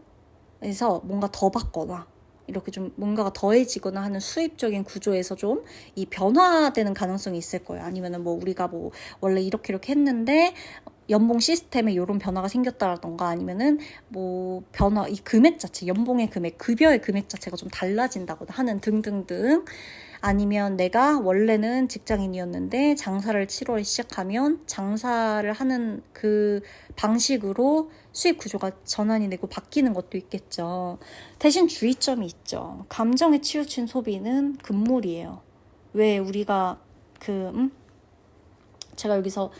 그래서 뭔가 더 받거나 이렇게 좀 뭔가가 더해지거나 하는 수입적인 구조에서 좀 이 변화되는 가능성이 있을 거예요. 아니면은 뭐 우리가 뭐 원래 이렇게 했는데 연봉 시스템에 이런 변화가 생겼다라던가 아니면은 뭐 변화, 이 금액 자체, 연봉의 금액, 급여의 금액 자체가 좀 달라진다거나 하는 등등등. 아니면 내가 원래는 직장인이었는데 장사를 7월에 시작하면 장사를 하는 그 방식으로 수입 구조가 전환이 되고 바뀌는 것도 있겠죠. 대신 주의점이 있죠. 감정에 치우친 소비는 금물이에요. 왜 우리가 제가 여기서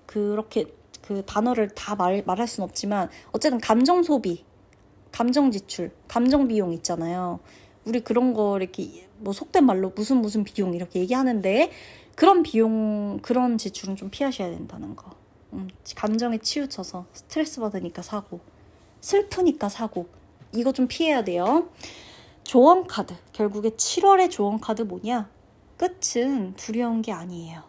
그렇게 그 단어를 다 말할 순 없지만 어쨌든 감정 소비, 감정 지출, 감정 비용 있잖아요. 우리 그런 거 이렇게 뭐 속된 말로 무슨 비용 이렇게 얘기하는데 그런 비용, 그런 지출은 좀 피하셔야 된다는 거. 감정에 치우쳐서 스트레스 받으니까 사고, 슬프니까 사고, 이거 좀 피해야 돼요. 조언 카드, 결국에 7월의 조언 카드 뭐냐? 끝은 두려운 게 아니에요.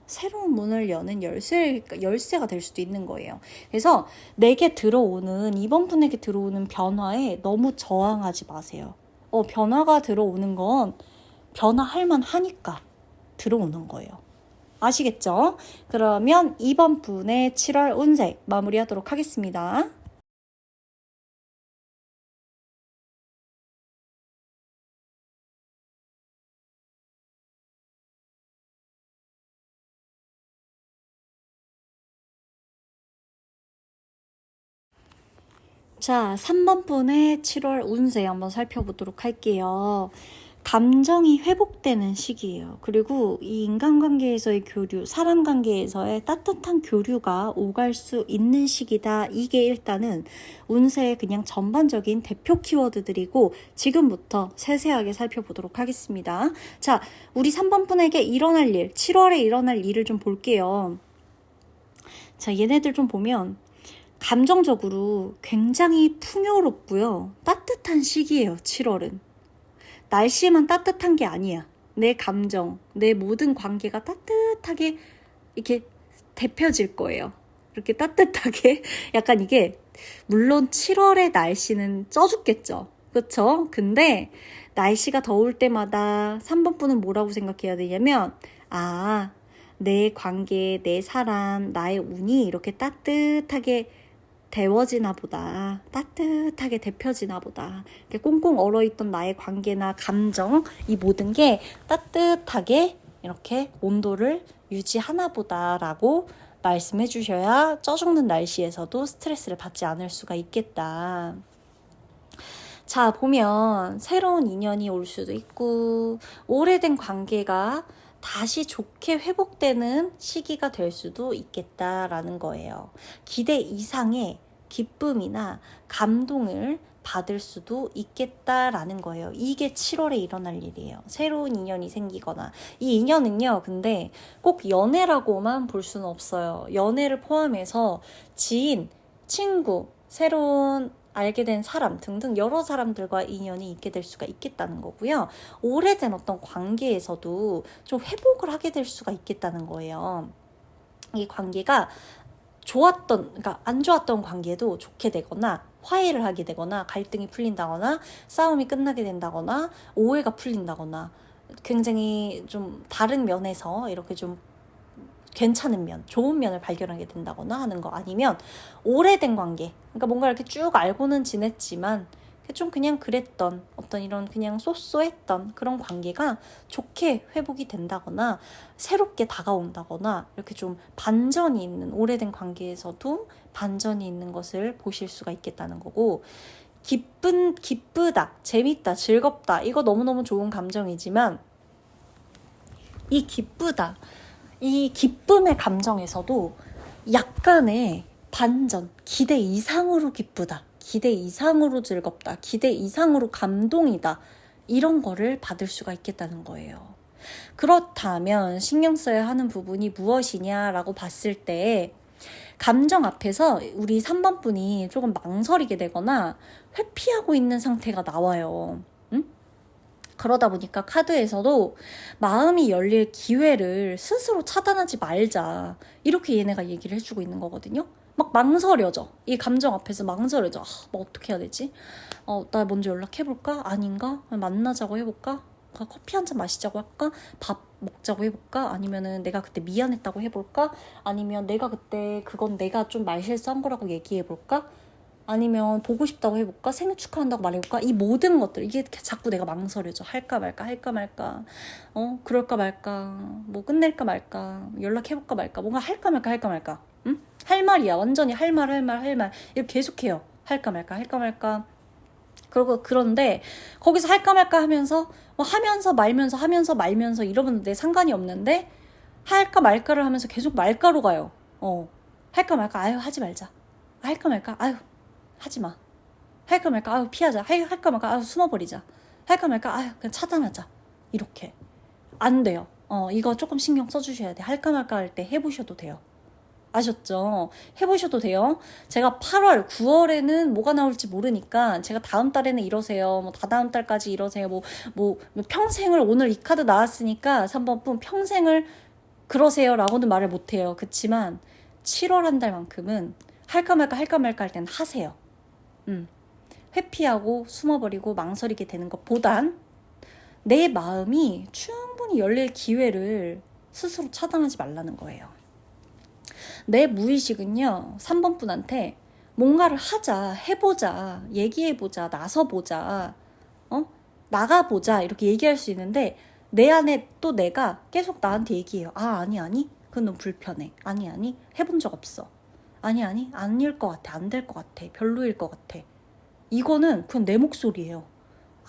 새로운 문을 여는 열쇠가 될 수도 있는 거예요. 그래서 이번 분에게 들어오는 변화에 너무 저항하지 마세요. 변화가 들어오는 건 변화할 만하니까 들어오는 거예요. 아시겠죠? 그러면 이번 분의 7월 운세 마무리하도록 하겠습니다. 자, 3번 분의 7월 운세 한번 살펴보도록 할게요. 감정이 회복되는 시기예요. 그리고 이 인간관계에서의 교류, 사람 관계에서의 따뜻한 교류가 오갈 수 있는 시기다. 이게 일단은 운세의 그냥 전반적인 대표 키워드들이고 지금부터 세세하게 살펴보도록 하겠습니다. 자, 우리 3번 분에게 일어날 일, 7월에 일어날 일을 좀 볼게요. 자, 얘네들 좀 보면 감정적으로 굉장히 풍요롭고요. 따뜻한 시기예요, 7월은. 날씨만 따뜻한 게 아니야. 내 감정, 내 모든 관계가 따뜻하게 이렇게 데펴질 거예요. 이렇게 따뜻하게. 약간 이게, 물론 7월의 날씨는 쪄 죽겠죠. 그쵸? 근데 날씨가 더울 때마다 3번 분은 뭐라고 생각해야 되냐면, 내 관계, 내 사람, 나의 운이 이렇게 따뜻하게 데워지나 보다. 따뜻하게 데펴지나 보다. 이렇게 꽁꽁 얼어있던 나의 관계나 감정, 이 모든 게 따뜻하게 이렇게 온도를 유지하나 보다라고 말씀해 주셔야 쪄 죽는 날씨에서도 스트레스를 받지 않을 수가 있겠다. 자, 보면 새로운 인연이 올 수도 있고 오래된 관계가 다시 좋게 회복되는 시기가 될 수도 있겠다라는 거예요. 기대 이상의 기쁨이나 감동을 받을 수도 있겠다라는 거예요. 이게 7월에 일어날 일이에요. 새로운 인연이 생기거나. 이 인연은요, 근데 꼭 연애라고만 볼 수는 없어요. 연애를 포함해서 지인, 친구, 새로운 알게 된 사람 등등 여러 사람들과 인연이 있게 될 수가 있겠다는 거고요. 오래된 어떤 관계에서도 좀 회복을 하게 될 수가 있겠다는 거예요. 이 관계가 그러니까 안 좋았던 관계도 좋게 되거나 화해를 하게 되거나 갈등이 풀린다거나 싸움이 끝나게 된다거나 오해가 풀린다거나 굉장히 좀 다른 면에서 이렇게 좀 괜찮은 면, 좋은 면을 발견하게 된다거나 하는 거, 아니면 오래된 관계, 그러니까 뭔가 이렇게 쭉 알고는 지냈지만 좀 그냥 그랬던 어떤 이런 그냥 쏘쏘했던 그런 관계가 좋게 회복이 된다거나 새롭게 다가온다거나 이렇게 좀 반전이 있는, 오래된 관계에서도 반전이 있는 것을 보실 수가 있겠다는 거고, 기쁘다, 재밌다, 즐겁다, 이거 너무너무 좋은 감정이지만 이 기쁘다, 이 기쁨의 감정에서도 약간의 반전, 기대 이상으로 기쁘다, 기대 이상으로 즐겁다, 기대 이상으로 감동이다, 이런 거를 받을 수가 있겠다는 거예요. 그렇다면 신경 써야 하는 부분이 무엇이냐라고 봤을 때, 감정 앞에서 우리 3번 분이 조금 망설이게 되거나 회피하고 있는 상태가 나와요. 그러다 보니까 카드에서도 마음이 열릴 기회를 스스로 차단하지 말자, 이렇게 얘네가 얘기를 해주고 있는 거거든요. 막 망설여져. 이 감정 앞에서 망설여져. 뭐 어떻게 해야 되지? 나 먼저 연락해볼까? 아닌가? 만나자고 해볼까? 커피 한잔 마시자고 할까? 밥 먹자고 해볼까? 아니면은 내가 그때 미안했다고 해볼까? 아니면 내가 그때 그건 내가 좀 말실수한 거라고 얘기해볼까? 아니면 보고 싶다고 해볼까? 생일 축하한다고 말해볼까? 이 모든 것들, 이게 자꾸 내가 망설여져. 할까 말까, 할까 말까, 그럴까 말까, 뭐 끝낼까 말까, 연락해볼까 말까, 뭔가 할까 말까, 할까 말까, 응? 할 말이야. 완전히 할 말, 이렇게 계속해요. 할까 말까, 할까 말까. 그런데 거기서 할까 말까 하면서 하면서 말면서 이러면 내 상관이 없는데, 할까 말까를 하면서 계속 말까로 가요. 할까 말까, 아유 하지 말자. 할까 말까, 아유 하지 마. 할까 말까, 아유 피하자. 할까 말까, 아유 숨어버리자. 할까 말까, 아유 그냥 차단하자. 이렇게 안 돼요. 이거 조금 신경 써주셔야 돼. 할까 말까 할 때 해보셔도 돼요. 아셨죠? 해보셔도 돼요. 제가 8월, 9월에는 뭐가 나올지 모르니까 제가 다음 달에는 이러세요, 뭐 다다음 달까지 이러세요, 뭐 평생을, 오늘 이 카드 나왔으니까 3번 분 평생을 그러세요 라고는 말을 못해요. 그치만 7월 한 달만큼은 할까 말까 할 때는 하세요. 회피하고 숨어버리고 망설이게 되는 것보단 내 마음이 충분히 열릴 기회를 스스로 차단하지 말라는 거예요. 내 무의식은요, 3번 분한테 뭔가를 하자, 해보자, 얘기해보자, 나서보자, 나가보자, 이렇게 얘기할 수 있는데, 내 안에 또 내가 계속 나한테 얘기해요. 아니, 그건 너무 불편해. 아니, 해본 적 없어. 아니, 아닐 것 같아, 안 될 것 같아, 별로일 것 같아. 이거는 그냥 내 목소리예요.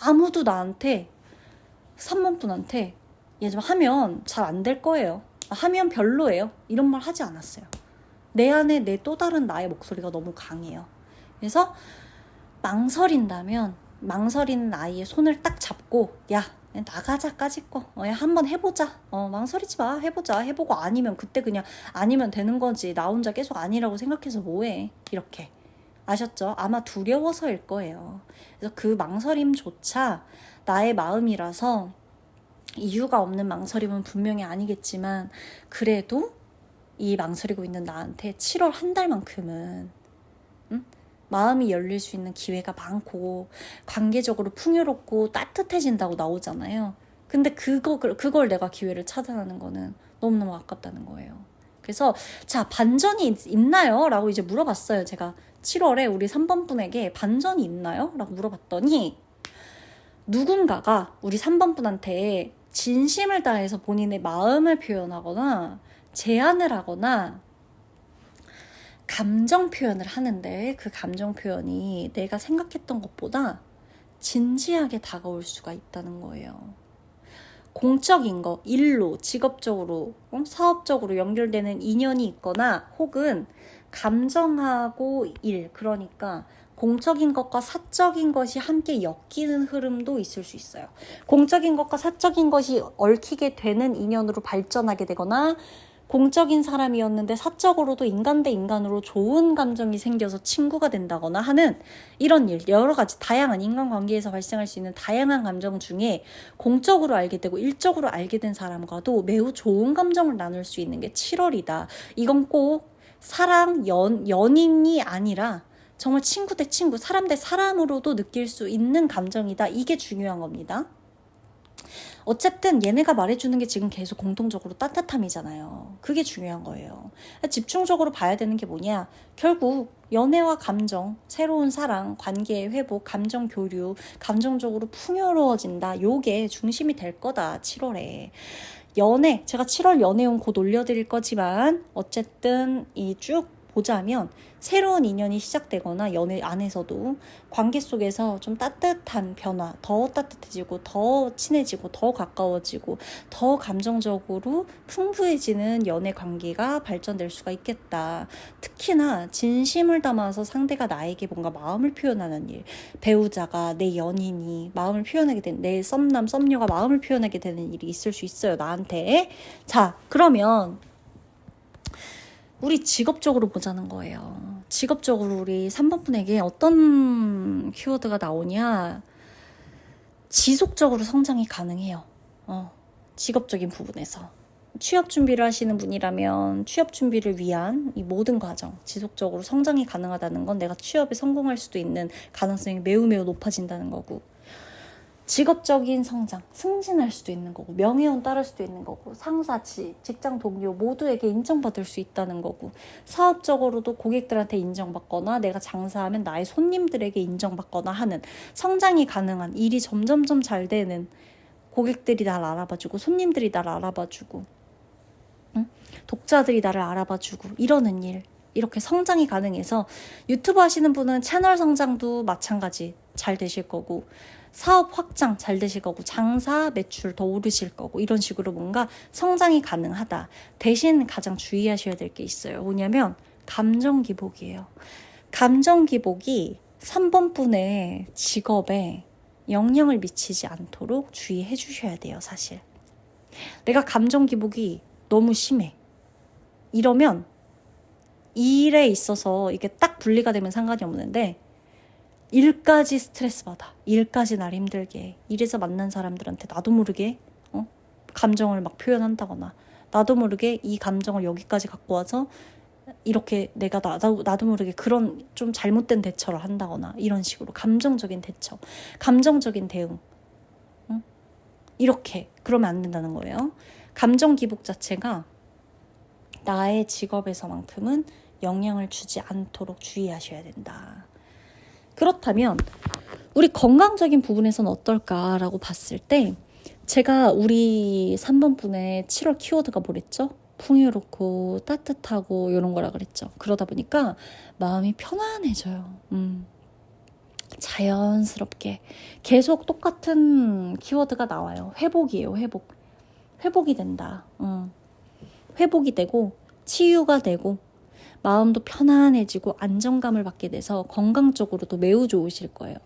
아무도 나한테, 3번 분한테 얘 좀 하면 잘 안 될 거예요, 하면 별로예요, 이런 말 하지 않았어요. 내 안에 내 또 다른 나의 목소리가 너무 강해요. 그래서 망설인다면 망설이는 아이의 손을 딱 잡고, 야 나가자까지 거, 야 한번 해보자, 망설이지 마, 해보자, 해보고 아니면 그때 그냥 아니면 되는 거지, 나 혼자 계속 아니라고 생각해서 뭐해, 이렇게. 아셨죠? 아마 두려워서일 거예요. 그래서 그 망설임조차 나의 마음이라서, 이유가 없는 망설임은 분명히 아니겠지만 그래도 이 망설이고 있는 나한테 7월 한 달만큼은 마음이 열릴 수 있는 기회가 많고 관계적으로 풍요롭고 따뜻해진다고 나오잖아요. 근데 그걸 내가 기회를 차단하는 거는 너무너무 아깝다는 거예요. 그래서 자, 반전이 있나요? 라고 이제 물어봤어요. 제가 7월에 우리 3번 분에게 반전이 있나요? 라고 물어봤더니, 누군가가 우리 3번 분한테 진심을 다해서 본인의 마음을 표현하거나 제안을 하거나 감정 표현을 하는데, 그 감정 표현이 내가 생각했던 것보다 진지하게 다가올 수가 있다는 거예요. 공적인 거, 일로, 직업적으로, 사업적으로 연결되는 인연이 있거나, 혹은 감정하고 일, 그러니까 공적인 것과 사적인 것이 함께 엮이는 흐름도 있을 수 있어요. 공적인 것과 사적인 것이 얽히게 되는 인연으로 발전하게 되거나 공적인 사람이었는데 사적으로도 인간 대 인간으로 좋은 감정이 생겨서 친구가 된다거나 하는 이런 일, 여러 가지 다양한 인간관계에서 발생할 수 있는 다양한 감정 중에 공적으로 알게 되고 일적으로 알게 된 사람과도 매우 좋은 감정을 나눌 수 있는 게 7월이다. 이건 꼭 사랑, 연인이 아니라 정말 친구 대 친구, 사람 대 사람으로도 느낄 수 있는 감정이다. 이게 중요한 겁니다. 어쨌든 얘네가 말해주는 게 지금 계속 공통적으로 따뜻함이잖아요. 그게 중요한 거예요. 집중적으로 봐야 되는 게 뭐냐? 결국 연애와 감정, 새로운 사랑, 관계의 회복, 감정 교류, 감정적으로 풍요로워진다. 요게 중심이 될 거다. 7월에. 연애, 제가 7월 연애운 곧 올려드릴 거지만 어쨌든 이 쭉 보자면 새로운 인연이 시작되거나 연애 안에서도 관계 속에서 좀 따뜻한 변화, 더 따뜻해지고 더 친해지고 더 가까워지고 더 감정적으로 풍부해지는 연애 관계가 발전될 수가 있겠다. 특히나 진심을 담아서 상대가 나에게 뭔가 마음을 표현하는 일, 배우자가 내 연인이 마음을 표현하게 되는, 내 썸남 썸녀가 마음을 표현하게 되는 일이 있을 수 있어요, 나한테. 자, 그러면 우리 직업적으로 보자는 거예요. 직업적으로 우리 3번 분에게 어떤 키워드가 나오냐? 지속적으로 성장이 가능해요. 직업적인 부분에서. 취업 준비를 하시는 분이라면 취업 준비를 위한 이 모든 과정, 지속적으로 성장이 가능하다는 건 내가 취업에 성공할 수도 있는 가능성이 매우 매우 높아진다는 거고, 직업적인 성장, 승진할 수도 있는 거고, 명예혼 따를 수도 있는 거고, 상사, 직장 동료 모두에게 인정받을 수 있다는 거고, 사업적으로도 고객들한테 인정받거나 내가 장사하면 나의 손님들에게 인정받거나 하는 성장이 가능한, 일이 점점점 잘 되는, 고객들이 나를 알아봐주고 손님들이 나를 알아봐주고 독자들이 나를 알아봐주고 이러는 일, 이렇게 성장이 가능해서 유튜브 하시는 분은 채널 성장도 마찬가지 잘 되실 거고, 사업 확장 잘 되실 거고, 장사 매출 더 오르실 거고, 이런 식으로 뭔가 성장이 가능하다. 대신 가장 주의하셔야 될 게 있어요. 뭐냐면 감정 기복이에요. 감정 기복이 3번 분의 직업에 영향을 미치지 않도록 주의해 주셔야 돼요. 사실 내가 감정 기복이 너무 심해, 이러면 일에 있어서 이게 딱 분리가 되면 상관이 없는데 일까지 스트레스 받아, 일까지 날 힘들게 해. 일에서 만난 사람들한테 나도 모르게 감정을 막 표현한다거나, 나도 모르게 이 감정을 여기까지 갖고 와서 이렇게 내가 나도 모르게 그런 좀 잘못된 대처를 한다거나, 이런 식으로 감정적인 대처, 감정적인 대응, 이렇게 그러면 안 된다는 거예요. 감정 기복 자체가 나의 직업에서만큼은 영향을 주지 않도록 주의하셔야 된다. 그렇다면 우리 건강적인 부분에서는 어떨까라고 봤을 때, 제가 우리 3번 분의 7월 키워드가 뭐랬죠? 풍요롭고 따뜻하고 이런 거라 그랬죠. 그러다 보니까 마음이 편안해져요. 자연스럽게 계속 똑같은 키워드가 나와요. 회복이에요. 회복이 된다. 회복이 되고 치유가 되고 마음도 편안해지고 안정감을 받게 돼서 건강적으로도 매우 좋으실 거예요.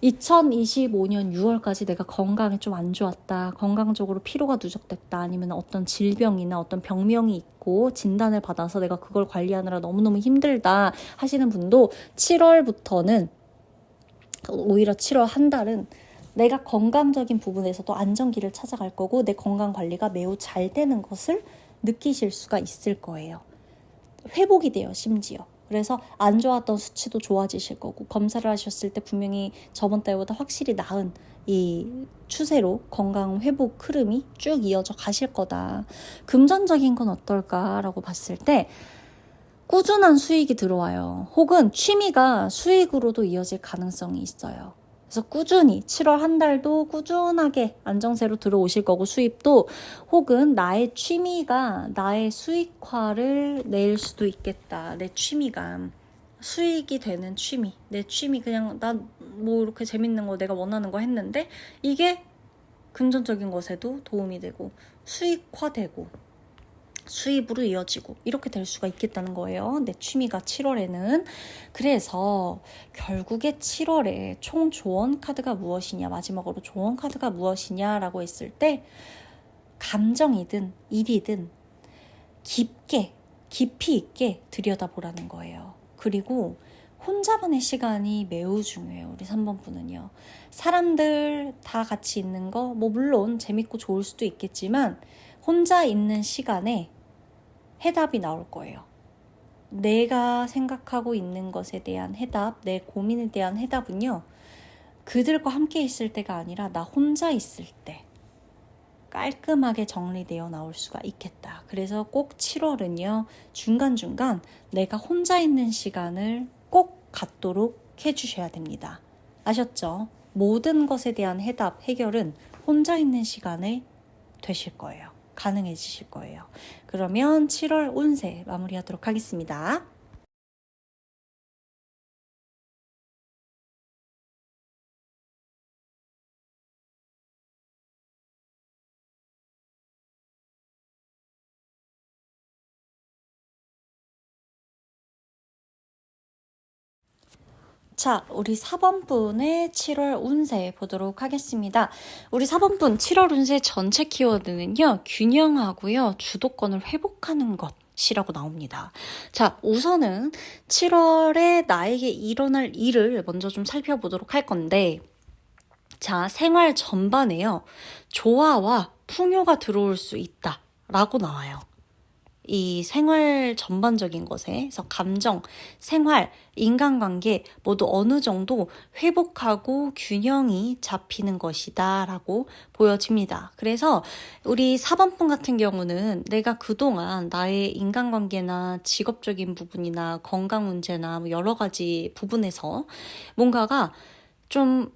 2025년 6월까지 내가 건강이 좀 안 좋았다, 건강적으로 피로가 누적됐다, 아니면 어떤 질병이나 어떤 병명이 있고 진단을 받아서 내가 그걸 관리하느라 너무너무 힘들다 하시는 분도 7월부터는, 오히려 7월 한 달은 내가 건강적인 부분에서도 안정기를 찾아갈 거고 내 건강 관리가 매우 잘 되는 것을 느끼실 수가 있을 거예요. 회복이 돼요, 심지어. 그래서 안 좋았던 수치도 좋아지실 거고, 검사를 하셨을 때 분명히 저번 달보다 확실히 나은 이 추세로 건강 회복 흐름이 쭉 이어져 가실 거다. 금전적인 건 어떨까라고 봤을 때 꾸준한 수익이 들어와요. 혹은 취미가 수익으로도 이어질 가능성이 있어요. 그래서 꾸준히 7월 한 달도 꾸준하게 안정세로 들어오실 거고, 수입도, 혹은 나의 취미가 나의 수익화를 낼 수도 있겠다. 내 취미가 수익이 되는 취미, 내 취미, 그냥 난 뭐 이렇게 재밌는 거 내가 원하는 거 했는데 이게 금전적인 것에도 도움이 되고 수익화되고 수입으로 이어지고 이렇게 될 수가 있겠다는 거예요. 내 취미가 7월에는. 그래서 결국에 7월에 총 조언 카드가 무엇이냐, 마지막으로 조언 카드가 무엇이냐라고 했을 때 감정이든 일이든 깊이 있게 들여다보라는 거예요. 그리고 혼자만의 시간이 매우 중요해요. 우리 3번 분은요. 사람들 다 같이 있는 거 물론 재밌고 좋을 수도 있겠지만 혼자 있는 시간에 해답이 나올 거예요. 내가 생각하고 있는 것에 대한 해답, 내 고민에 대한 해답은요. 그들과 함께 있을 때가 아니라 나 혼자 있을 때 깔끔하게 정리되어 나올 수가 있겠다. 그래서 꼭 7월은요. 중간중간 내가 혼자 있는 시간을 꼭 갖도록 해주셔야 됩니다. 아셨죠? 모든 것에 대한 해답, 해결은 혼자 있는 시간에 되실 거예요. 가능해지실 거예요. 그러면 7월 운세 마무리하도록 하겠습니다. 자, 우리 4번분의 7월 운세 보도록 하겠습니다. 우리 4번분 7월 운세 전체 키워드는요. 균형하고요. 주도권을 회복하는 것이라고 나옵니다. 자, 우선은 7월에 나에게 일어날 일을 먼저 좀 살펴보도록 할 건데 자, 생활 전반에요. 조화와 풍요가 들어올 수 있다 라고 나와요. 이 생활 전반적인 것에서 감정, 생활, 인간관계 모두 어느 정도 회복하고 균형이 잡히는 것이다 라고 보여집니다. 그래서 우리 4번분 같은 경우는 내가 그동안 나의 인간관계나 직업적인 부분이나 건강 문제나 여러 가지 부분에서 뭔가가 좀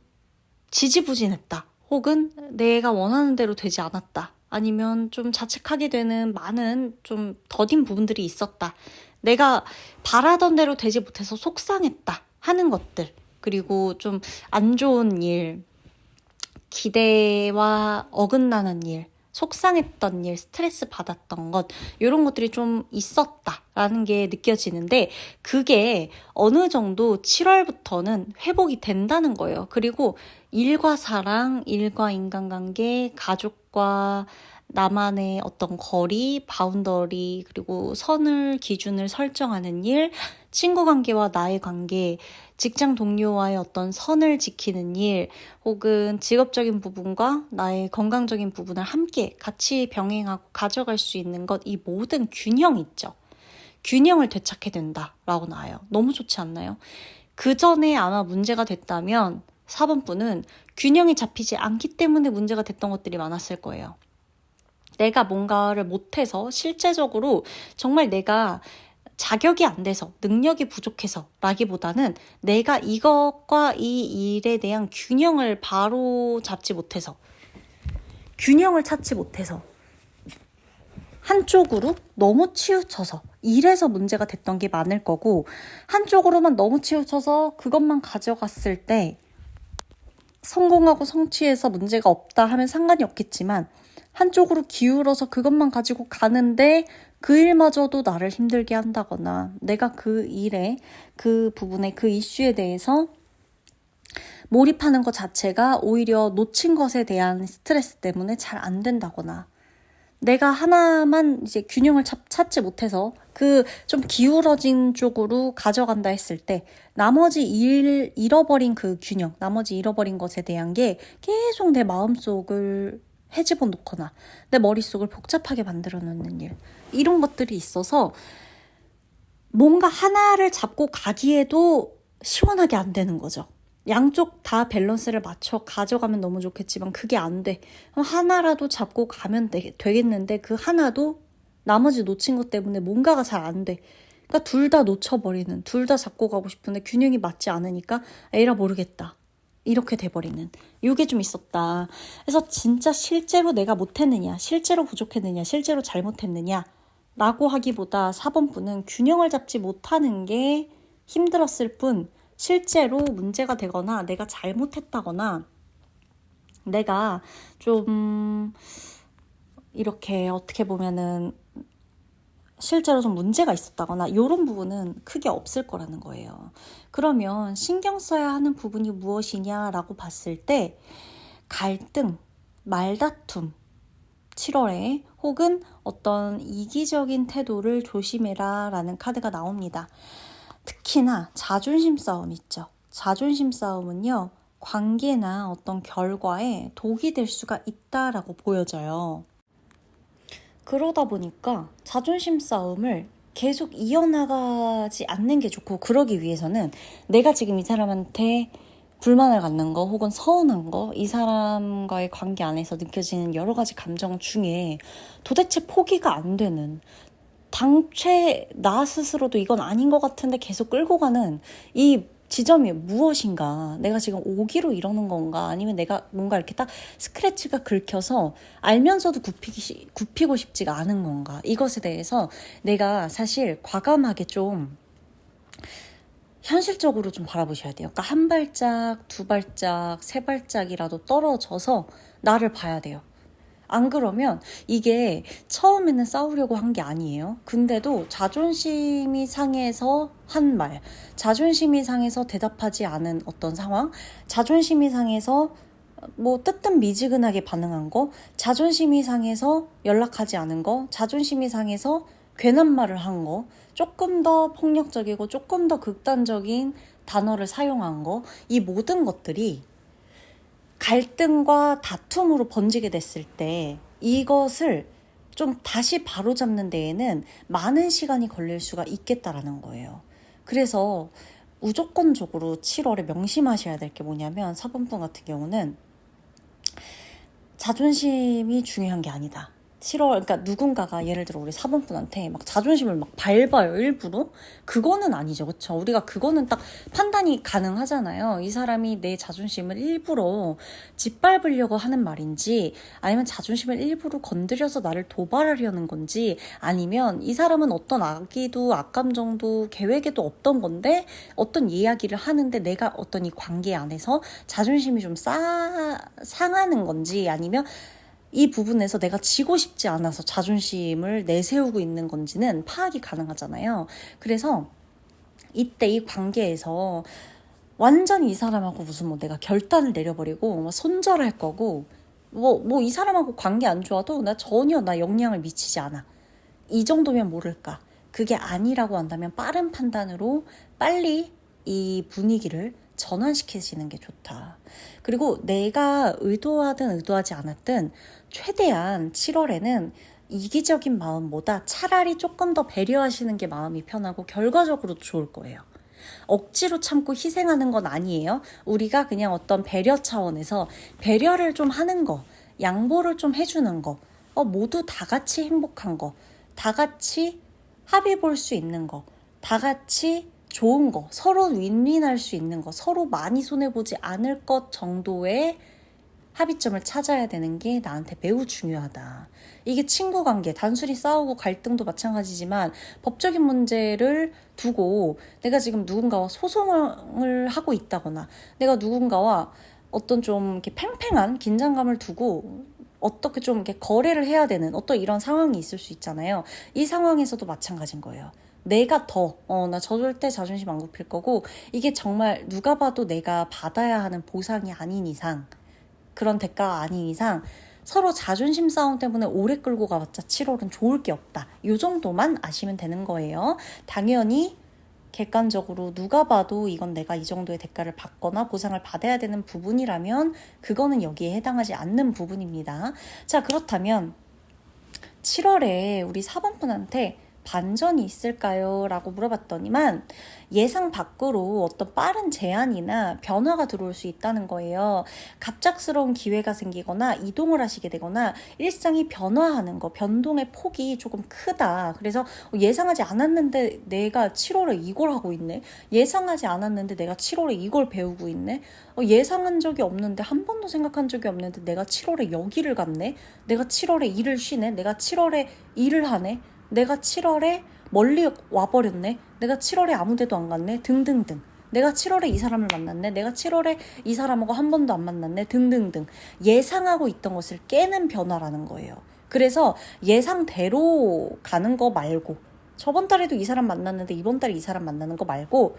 지지부진했다. 혹은 내가 원하는 대로 되지 않았다. 아니면 좀 자책하게 되는 많은 좀 더딘 부분들이 있었다. 내가 바라던 대로 되지 못해서 속상했다 하는 것들. 그리고 좀 안 좋은 일, 기대와 어긋나는 일, 속상했던 일, 스트레스 받았던 것 이런 것들이 좀 있었다라는 게 느껴지는데 그게 어느 정도 7월부터는 회복이 된다는 거예요. 그리고 일과 사랑, 일과 인간관계, 가족과 나만의 어떤 거리, 바운더리, 그리고 선을, 기준을 설정하는 일, 친구 관계와 나의 관계, 직장 동료와의 어떤 선을 지키는 일, 혹은 직업적인 부분과 나의 건강적인 부분을 함께 같이 병행하고 가져갈 수 있는 것, 이 모든 균형 있죠. 균형을 되찾게 된다라고 나와요. 너무 좋지 않나요? 그 전에 아마 문제가 됐다면 4번 분은 균형이 잡히지 않기 때문에 문제가 됐던 것들이 많았을 거예요. 내가 뭔가를 못해서 실제적으로 정말 내가 자격이 안 돼서 능력이 부족해서 라기보다는 내가 이것과 이 일에 대한 균형을 바로 잡지 못해서 균형을 찾지 못해서 한쪽으로 너무 치우쳐서 이래서 문제가 됐던 게 많을 거고 한쪽으로만 너무 치우쳐서 그것만 가져갔을 때 성공하고 성취해서 문제가 없다 하면 상관이 없겠지만 한쪽으로 기울어서 그것만 가지고 가는데 그 일마저도 나를 힘들게 한다거나 내가 그 일에 그 부분에 그 이슈에 대해서 몰입하는 것 자체가 오히려 놓친 것에 대한 스트레스 때문에 잘 안 된다거나 내가 하나만 이제 균형을 찾지 못해서 그 좀 기울어진 쪽으로 가져간다 했을 때 나머지 잃어버린 그 균형, 나머지 잃어버린 것에 대한 게 계속 내 마음속을 헤집어 놓거나 내 머릿속을 복잡하게 만들어 놓는 일 이런 것들이 있어서 뭔가 하나를 잡고 가기에도 시원하게 안 되는 거죠. 양쪽 다 밸런스를 맞춰 가져가면 너무 좋겠지만 그게 안 돼. 하나라도 잡고 가면 되겠는데 그 하나도 나머지 놓친 것 때문에 뭔가가 잘 안 돼. 그러니까 둘 다 놓쳐버리는, 둘 다 잡고 가고 싶은데 균형이 맞지 않으니까 에라 모르겠다. 이렇게 돼버리는 이게 좀 있었다. 그래서 진짜 실제로 내가 못했느냐, 실제로 부족했느냐, 실제로 잘못했느냐 라고 하기보다 4번 분은 균형을 잡지 못하는 게 힘들었을 뿐 실제로 문제가 되거나 내가 잘못했다거나 내가 좀 이렇게 어떻게 보면은 실제로 좀 문제가 있었다거나 이런 부분은 크게 없을 거라는 거예요. 그러면 신경 써야 하는 부분이 무엇이냐라고 봤을 때 갈등, 말다툼, 7월에 혹은 어떤 이기적인 태도를 조심해라 라는 카드가 나옵니다. 특히나 자존심 싸움 있죠. 자존심 싸움은요, 관계나 어떤 결과에 독이 될 수가 있다라고 보여져요. 그러다 보니까 자존심 싸움을 계속 이어나가지 않는 게 좋고, 그러기 위해서는 내가 지금 이 사람한테 불만을 갖는 거 혹은 서운한 거, 이 사람과의 관계 안에서 느껴지는 여러 가지 감정 중에 도대체 포기가 안 되는, 당최 나 스스로도 이건 아닌 것 같은데 계속 끌고 가는 이 지점이 무엇인가, 내가 지금 오기로 이러는 건가, 아니면 내가 뭔가 이렇게 딱 스크래치가 긁혀서 알면서도 굽히고 싶지가 않은 건가, 이것에 대해서 내가 사실 과감하게 좀 현실적으로 좀 바라보셔야 돼요. 그러니까 한 발짝, 두 발짝, 세 발짝이라도 떨어져서 나를 봐야 돼요. 안 그러면 이게 처음에는 싸우려고 한 게 아니에요. 근데도 자존심이 상해서 한 말, 자존심이 상해서 대답하지 않은 어떤 상황, 자존심이 상해서 뭐 뜨뜻미지근하게 반응한 거, 자존심이 상해서 연락하지 않은 거, 자존심이 상해서 괜한 말을 한 거, 조금 더 폭력적이고 조금 더 극단적인 단어를 사용한 거, 이 모든 것들이 갈등과 다툼으로 번지게 됐을 때 이것을 좀 다시 바로잡는 데에는 많은 시간이 걸릴 수가 있겠다라는 거예요. 그래서 무조건적으로 7월에 명심하셔야 될 게 뭐냐면, 4번분 같은 경우는 자존심이 중요한 게 아니다. 7월, 그러니까 누군가가 예를 들어 우리 4번분한테 막 자존심을 막 밟아요, 일부러. 그거는 아니죠, 그쵸? 우리가 그거는 딱 판단이 가능하잖아요. 이 사람이 내 자존심을 일부러 짓밟으려고 하는 말인지, 아니면 자존심을 일부러 건드려서 나를 도발하려는 건지, 아니면 이 사람은 어떤 악의도 악감정도 계획에도 없던 건데 어떤 이야기를 하는데 내가 어떤 이 관계 안에서 자존심이 좀 상하는 건지, 아니면 이 부분에서 내가 지고 싶지 않아서 자존심을 내세우고 있는 건지는 파악이 가능하잖아요. 그래서 이때 이 관계에서 완전히 이 사람하고 무슨 뭐 내가 결단을 내려버리고 손절할 거고, 뭐 이 사람하고 관계 안 좋아도 나 전혀 영향을 미치지 않아, 이 정도면 모를까. 그게 아니라고 한다면 빠른 판단으로 빨리 이 분위기를 전환시키시는 게 좋다. 그리고 내가 의도하든 의도하지 않았든 최대한 7월에는 이기적인 마음보다 차라리 조금 더 배려하시는 게 마음이 편하고 결과적으로도 좋을 거예요. 억지로 참고 희생하는 건 아니에요. 우리가 그냥 어떤 배려 차원에서 배려를 좀 하는 거, 양보를 좀 해주는 거, 모두 다 같이 행복한 거, 다 같이 합의 볼 수 있는 거, 다 같이 좋은 거, 서로 윈윈할 수 있는 거, 서로 많이 손해보지 않을 것 정도의 합의점을 찾아야 되는 게 나한테 매우 중요하다. 이게 친구 관계, 단순히 싸우고 갈등도 마찬가지지만 법적인 문제를 두고 내가 지금 누군가와 소송을 하고 있다거나, 내가 누군가와 어떤 좀 이렇게 팽팽한 긴장감을 두고 어떻게 좀 이렇게 거래를 해야 되는 어떤 이런 상황이 있을 수 있잖아요. 이 상황에서도 마찬가지인 거예요. 내가 나 저럴 때 자존심 안 굽힐 거고, 이게 정말 누가 봐도 내가 받아야 하는 보상이 아닌 이상, 그런 대가가 아닌 이상 서로 자존심 싸움 때문에 오래 끌고 가봤자 7월은 좋을 게 없다. 이 정도만 아시면 되는 거예요. 당연히 객관적으로 누가 봐도 이건 내가 이 정도의 대가를 받거나 보상을 받아야 되는 부분이라면 그거는 여기에 해당하지 않는 부분입니다. 자, 그렇다면 7월에 우리 4번분한테 반전이 있을까요? 라고 물어봤더니만 예상 밖으로 어떤 빠른 제안이나 변화가 들어올 수 있다는 거예요. 갑작스러운 기회가 생기거나 이동을 하시게 되거나 일상이 변화하는 거, 변동의 폭이 조금 크다. 그래서 예상하지 않았는데 내가 7월에 이걸 하고 있네. 예상하지 않았는데 내가 7월에 이걸 배우고 있네. 예상한 적이 없는데, 한 번도 생각한 적이 없는데 내가 7월에 여기를 갔네. 내가 7월에 일을 쉬네. 내가 7월에 일을 하네. 내가 7월에 멀리 와버렸네. 내가 7월에 아무 데도 안 갔네. 등등등. 내가 7월에 이 사람을 만났네. 내가 7월에 이 사람하고 한 번도 안 만났네. 등등등. 예상하고 있던 것을 깨는 변화라는 거예요. 그래서 예상대로 가는 거 말고 저번 달에도 이 사람 만났는데 이번 달에 이 사람 만나는 거 말고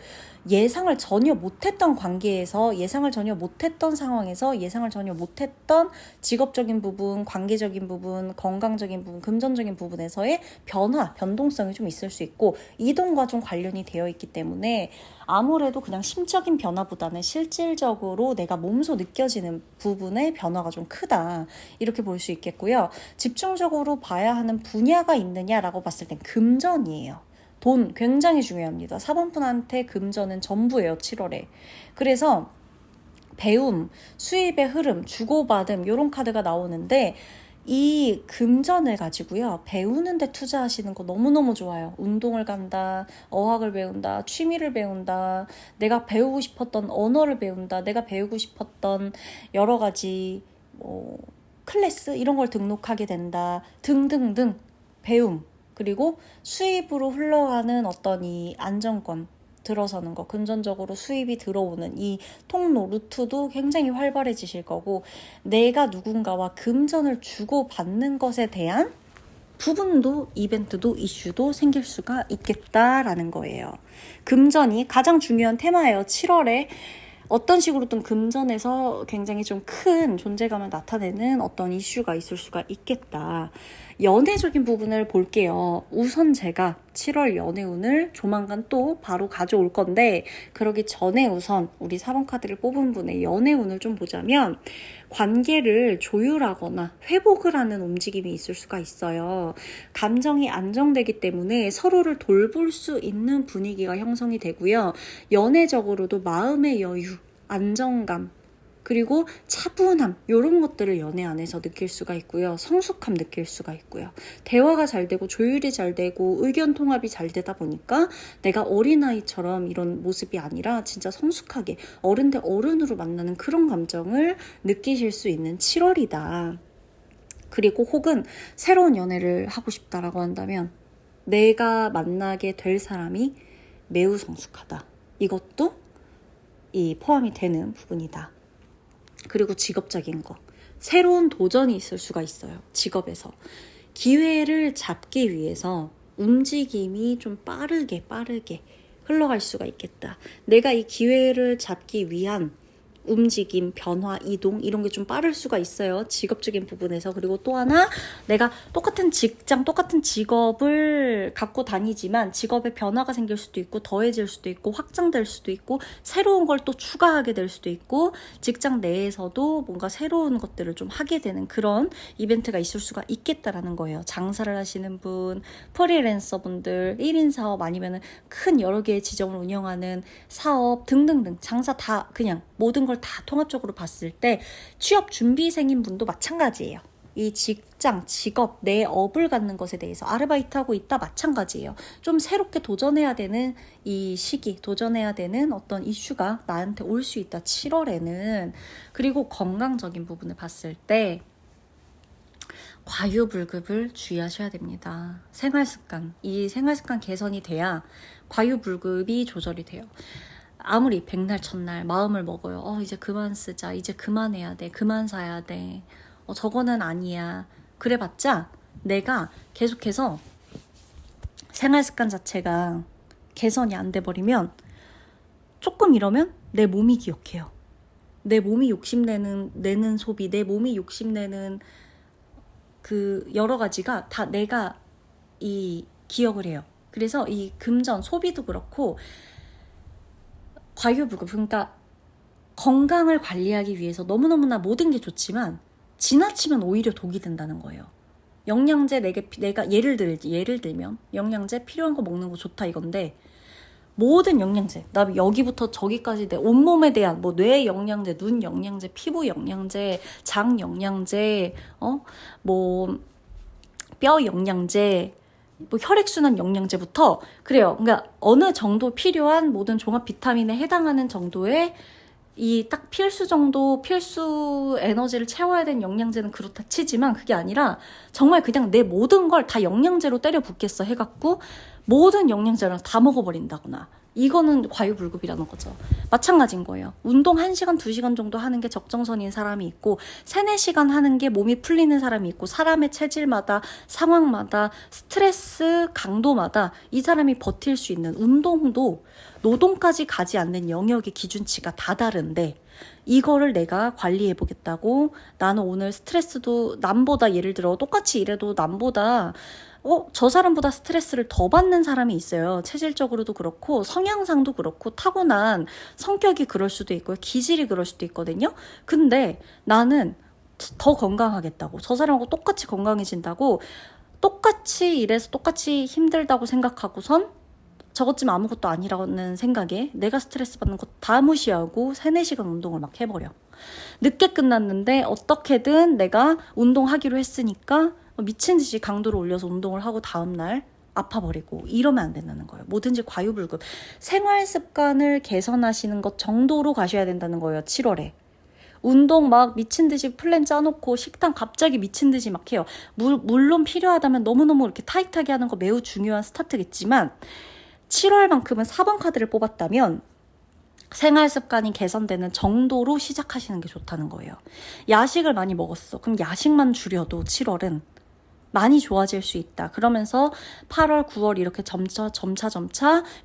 예상을 전혀 못했던 관계에서, 예상을 전혀 못했던 상황에서, 예상을 전혀 못했던 직업적인 부분, 관계적인 부분, 건강적인 부분, 금전적인 부분에서의 변화, 변동성이 좀 있을 수 있고 이동과 좀 관련이 되어 있기 때문에 아무래도 그냥 심적인 변화보다는 실질적으로 내가 몸소 느껴지는 부분의 변화가 좀 크다, 이렇게 볼 수 있겠고요. 집중적으로 봐야 하는 분야가 있느냐라고 봤을 땐 금전이에요. 돈 굉장히 중요합니다. 4번 분한테 금전은 전부예요, 7월에. 그래서 배움, 수입의 흐름, 주고받음 이런 카드가 나오는데 이 금전을 가지고요, 배우는 데 투자하시는 거 너무너무 좋아요. 운동을 간다, 어학을 배운다, 취미를 배운다, 내가 배우고 싶었던 언어를 배운다, 내가 배우고 싶었던 여러 가지 클래스 이런 걸 등록하게 된다 등등등. 배움, 그리고 수입으로 흘러가는 어떤 이 안정권, 들어서는 거, 금전적으로 수입이 들어오는 이 통로, 루트도 굉장히 활발해지실 거고 내가 누군가와 금전을 주고받는 것에 대한 부분도, 이벤트도, 이슈도 생길 수가 있겠다라는 거예요. 금전이 가장 중요한 테마예요. 7월에 어떤 식으로든 금전에서 굉장히 좀 큰 존재감을 나타내는 어떤 이슈가 있을 수가 있겠다. 연애적인 부분을 볼게요. 우선 제가 7월 연애운을 조만간 또 바로 가져올 건데 그러기 전에 우선 우리 4번 카드를 뽑은 분의 연애운을 좀 보자면 관계를 조율하거나 회복을 하는 움직임이 있을 수가 있어요. 감정이 안정되기 때문에 서로를 돌볼 수 있는 분위기가 형성이 되고요. 연애적으로도 마음의 여유, 안정감, 그리고 차분함 이런 것들을 연애 안에서 느낄 수가 있고요. 성숙함 느낄 수가 있고요. 대화가 잘 되고 조율이 잘 되고 의견 통합이 잘 되다 보니까 내가 어린아이처럼 이런 모습이 아니라 진짜 성숙하게 어른 대 어른으로 만나는 그런 감정을 느끼실 수 있는 7월이다. 그리고 혹은 새로운 연애를 하고 싶다라고 한다면 내가 만나게 될 사람이 매우 성숙하다. 이것도 이 포함이 되는 부분이다. 그리고 직업적인 거. 새로운 도전이 있을 수가 있어요. 직업에서. 기회를 잡기 위해서 움직임이 좀 빠르게 흘러갈 수가 있겠다. 내가 이 기회를 잡기 위한 움직임, 변화, 이동 이런 게 좀 빠를 수가 있어요. 직업적인 부분에서. 그리고 또 하나, 내가 똑같은 직장, 똑같은 직업을 갖고 다니지만 직업에 변화가 생길 수도 있고 더해질 수도 있고 확장될 수도 있고 새로운 걸 또 추가하게 될 수도 있고 직장 내에서도 뭔가 새로운 것들을 좀 하게 되는 그런 이벤트가 있을 수가 있겠다라는 거예요. 장사를 하시는 분, 프리랜서 분들, 1인 사업 아니면 큰 여러 개의 지점을 운영하는 사업 등등등 장사 다 그냥 모든 걸 다 통합적으로 봤을 때 취업 준비생인 분도 마찬가지예요. 이 직장, 직업, 내 업을 갖는 것에 대해서 아르바이트하고 있다 마찬가지예요. 좀 새롭게 도전해야 되는 이 시기, 도전해야 되는 어떤 이슈가 나한테 올 수 있다. 7월에는. 그리고 건강적인 부분을 봤을 때 과유불급을 주의하셔야 됩니다. 생활습관, 이 생활습관 개선이 돼야 과유불급이 조절이 돼요. 아무리 백날 첫날 마음을 먹어요. 이제 그만 쓰자. 이제 그만해야 돼. 그만 사야 돼. 저거는 아니야. 그래봤자 내가 계속해서 생활습관 자체가 개선이 안 돼버리면 조금 이러면 내 몸이 기억해요. 내 몸이 욕심내는 소비, 내 몸이 욕심내는 그 여러 가지가 다 내가 이 기억을 해요. 그래서 이 금전, 소비도 그렇고 과유불급, 그러니까 건강을 관리하기 위해서 너무너무나 모든 게 좋지만 지나치면 오히려 독이 된다는 거예요. 영양제 내가 예를 들면 영양제 필요한 거 먹는 거 좋다 이건데 모든 영양제, 나 여기부터 저기까지 내 온몸에 대한 뭐 뇌 영양제, 눈 영양제, 피부 영양제, 장 영양제, 뭐 뼈 영양제, 뭐 혈액순환 영양제부터 그래요. 그러니까 어느 정도 필요한 모든 종합 비타민에 해당하는 정도의 이 딱 필수 에너지를 채워야 되는 영양제는 그렇다 치지만 그게 아니라 정말 그냥 내 모든 걸 다 영양제로 때려 붓겠어 해갖고 모든 영양제를 다 먹어버린다거나 이거는 과유불급이라는 거죠. 마찬가지인 거예요. 운동 1시간, 2시간 정도 하는 게 적정선인 사람이 있고 3, 4시간 하는 게 몸이 풀리는 사람이 있고 사람의 체질마다 상황마다 스트레스 강도마다 이 사람이 버틸 수 있는 운동도 노동까지 가지 않는 영역의 기준치가 다 다른데 이거를 내가 관리해 보겠다고 나는 오늘 스트레스도 남보다 예를 들어 똑같이 일해도 남보다 저 사람보다 스트레스를 더 받는 사람이 있어요. 체질적으로도 그렇고 성향상도 그렇고 타고난 성격이 그럴 수도 있고요. 기질이 그럴 수도 있거든요. 근데 나는 더 건강하겠다고 저 사람하고 똑같이 건강해진다고 똑같이 일해서 똑같이 힘들다고 생각하고선 저것쯤 아무것도 아니라는 생각에 내가 스트레스 받는 거 다 무시하고 3, 4시간 운동을 막 해버려. 늦게 끝났는데 어떻게든 내가 운동하기로 했으니까 미친 듯이 강도를 올려서 운동을 하고 다음날 아파버리고 이러면 안 된다는 거예요. 뭐든지 과유불급. 생활 습관을 개선하시는 것 정도로 가셔야 된다는 거예요. 7월에. 운동 막 미친 듯이 플랜 짜놓고 식단 갑자기 미친 듯이 막 해요. 물론 필요하다면 너무너무 이렇게 타이트하게 하는 거 매우 중요한 스타트겠지만 7월만큼은 4번 카드를 뽑았다면 생활 습관이 개선되는 정도로 시작하시는 게 좋다는 거예요. 야식을 많이 먹었어. 그럼 야식만 줄여도 7월은 많이 좋아질 수 있다. 그러면서 8월, 9월 이렇게 점차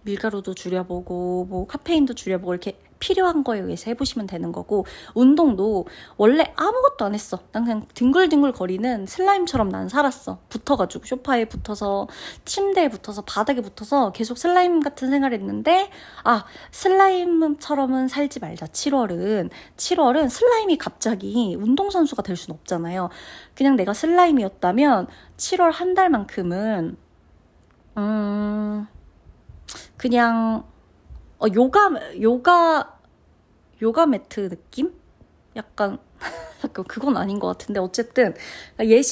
밀가루도 줄여보고 뭐 카페인도 줄여보고 이렇게 필요한 거에 의해서 해보시면 되는 거고 운동도 원래 아무것도 안 했어. 난 그냥 뒹굴뒹굴 거리는 슬라임처럼 난 살았어. 붙어가지고 소파에 붙어서 침대에 붙어서 바닥에 붙어서 계속 슬라임 같은 생활을 했는데 슬라임처럼은 살지 말자. 7월은 슬라임이 갑자기 운동선수가 될 수는 없잖아요. 그냥 내가 슬라임이었다면 7월 한 달만큼은 그냥 요가 매트 느낌? 약간 그건 아닌 것 같은데 어쨌든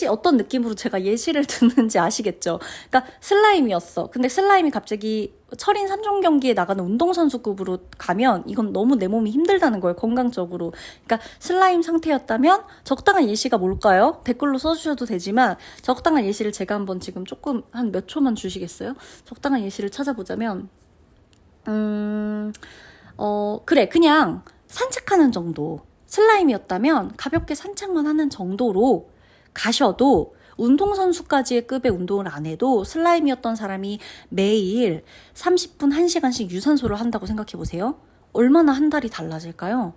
어떤 느낌으로 제가 예시를 듣는지 아시겠죠? 그러니까 슬라임이었어. 근데 슬라임이 갑자기 철인 3종 경기에 나가는 운동선수급으로 가면 이건 너무 내 몸이 힘들다는 거예요. 건강적으로. 그러니까 슬라임 상태였다면 적당한 예시가 뭘까요? 댓글로 써주셔도 되지만 적당한 예시를 제가 한번 지금 조금 한 몇 초만 주시겠어요? 적당한 예시를 찾아보자면 그래 그냥 산책하는 정도. 슬라임이었다면 가볍게 산책만 하는 정도로 가셔도 운동선수까지의 급의 운동을 안 해도 슬라임이었던 사람이 매일 30분, 1시간씩 유산소를 한다고 생각해보세요. 얼마나 한 달이 달라질까요?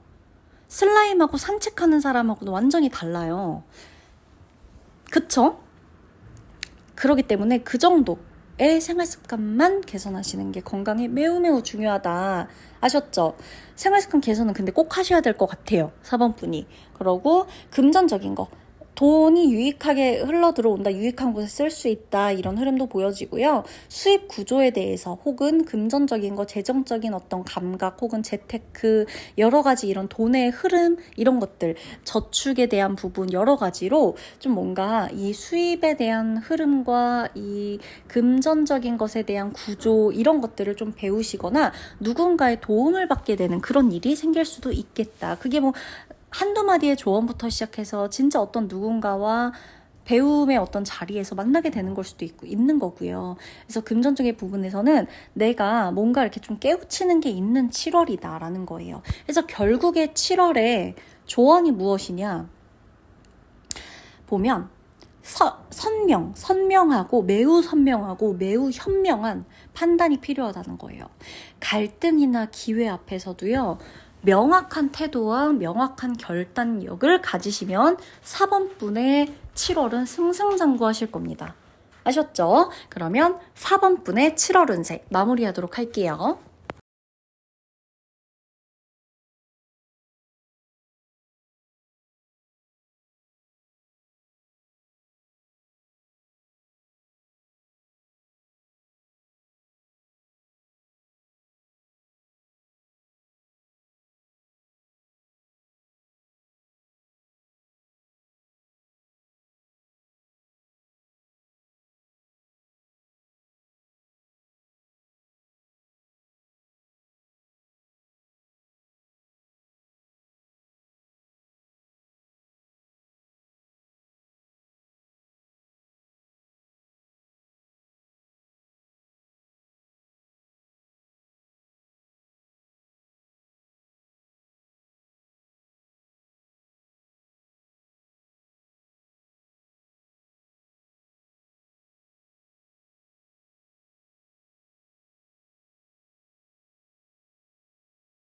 슬라임하고 산책하는 사람하고는 완전히 달라요. 그쵸? 그렇기 때문에 그 정도의 생활습관만 개선하시는 게 건강에 매우 중요하다. 아셨죠? 생활습관 개선은 근데 꼭 하셔야 될 것 같아요. 4번 분이. 그러고 금전적인 거. 돈이 유익하게 흘러 들어온다, 유익한 곳에 쓸 수 있다 이런 흐름도 보여지고요. 수입 구조에 대해서 혹은 금전적인 거, 재정적인 어떤 감각 혹은 재테크 여러 가지 이런 돈의 흐름 이런 것들 저축에 대한 부분 여러 가지로 좀 뭔가 이 수입에 대한 흐름과 이 금전적인 것에 대한 구조 이런 것들을 좀 배우시거나 누군가의 도움을 받게 되는 그런 일이 생길 수도 있겠다. 그게 뭐 한두 마디의 조언부터 시작해서 진짜 어떤 누군가와 배움의 어떤 자리에서 만나게 되는 걸 수도 있는 거고요. 그래서 금전적인 부분에서는 내가 뭔가 이렇게 좀 깨우치는 게 있는 7월이다라는 거예요. 그래서 결국에 7월에 조언이 무엇이냐 보면 선명하고 매우 현명한 판단이 필요하다는 거예요. 갈등이나 기회 앞에서도요. 명확한 태도와 명확한 결단력을 가지시면 4번 분의 7월은 승승장구하실 겁니다. 아셨죠? 그러면 4번 분의 7월 운세 마무리하도록 할게요.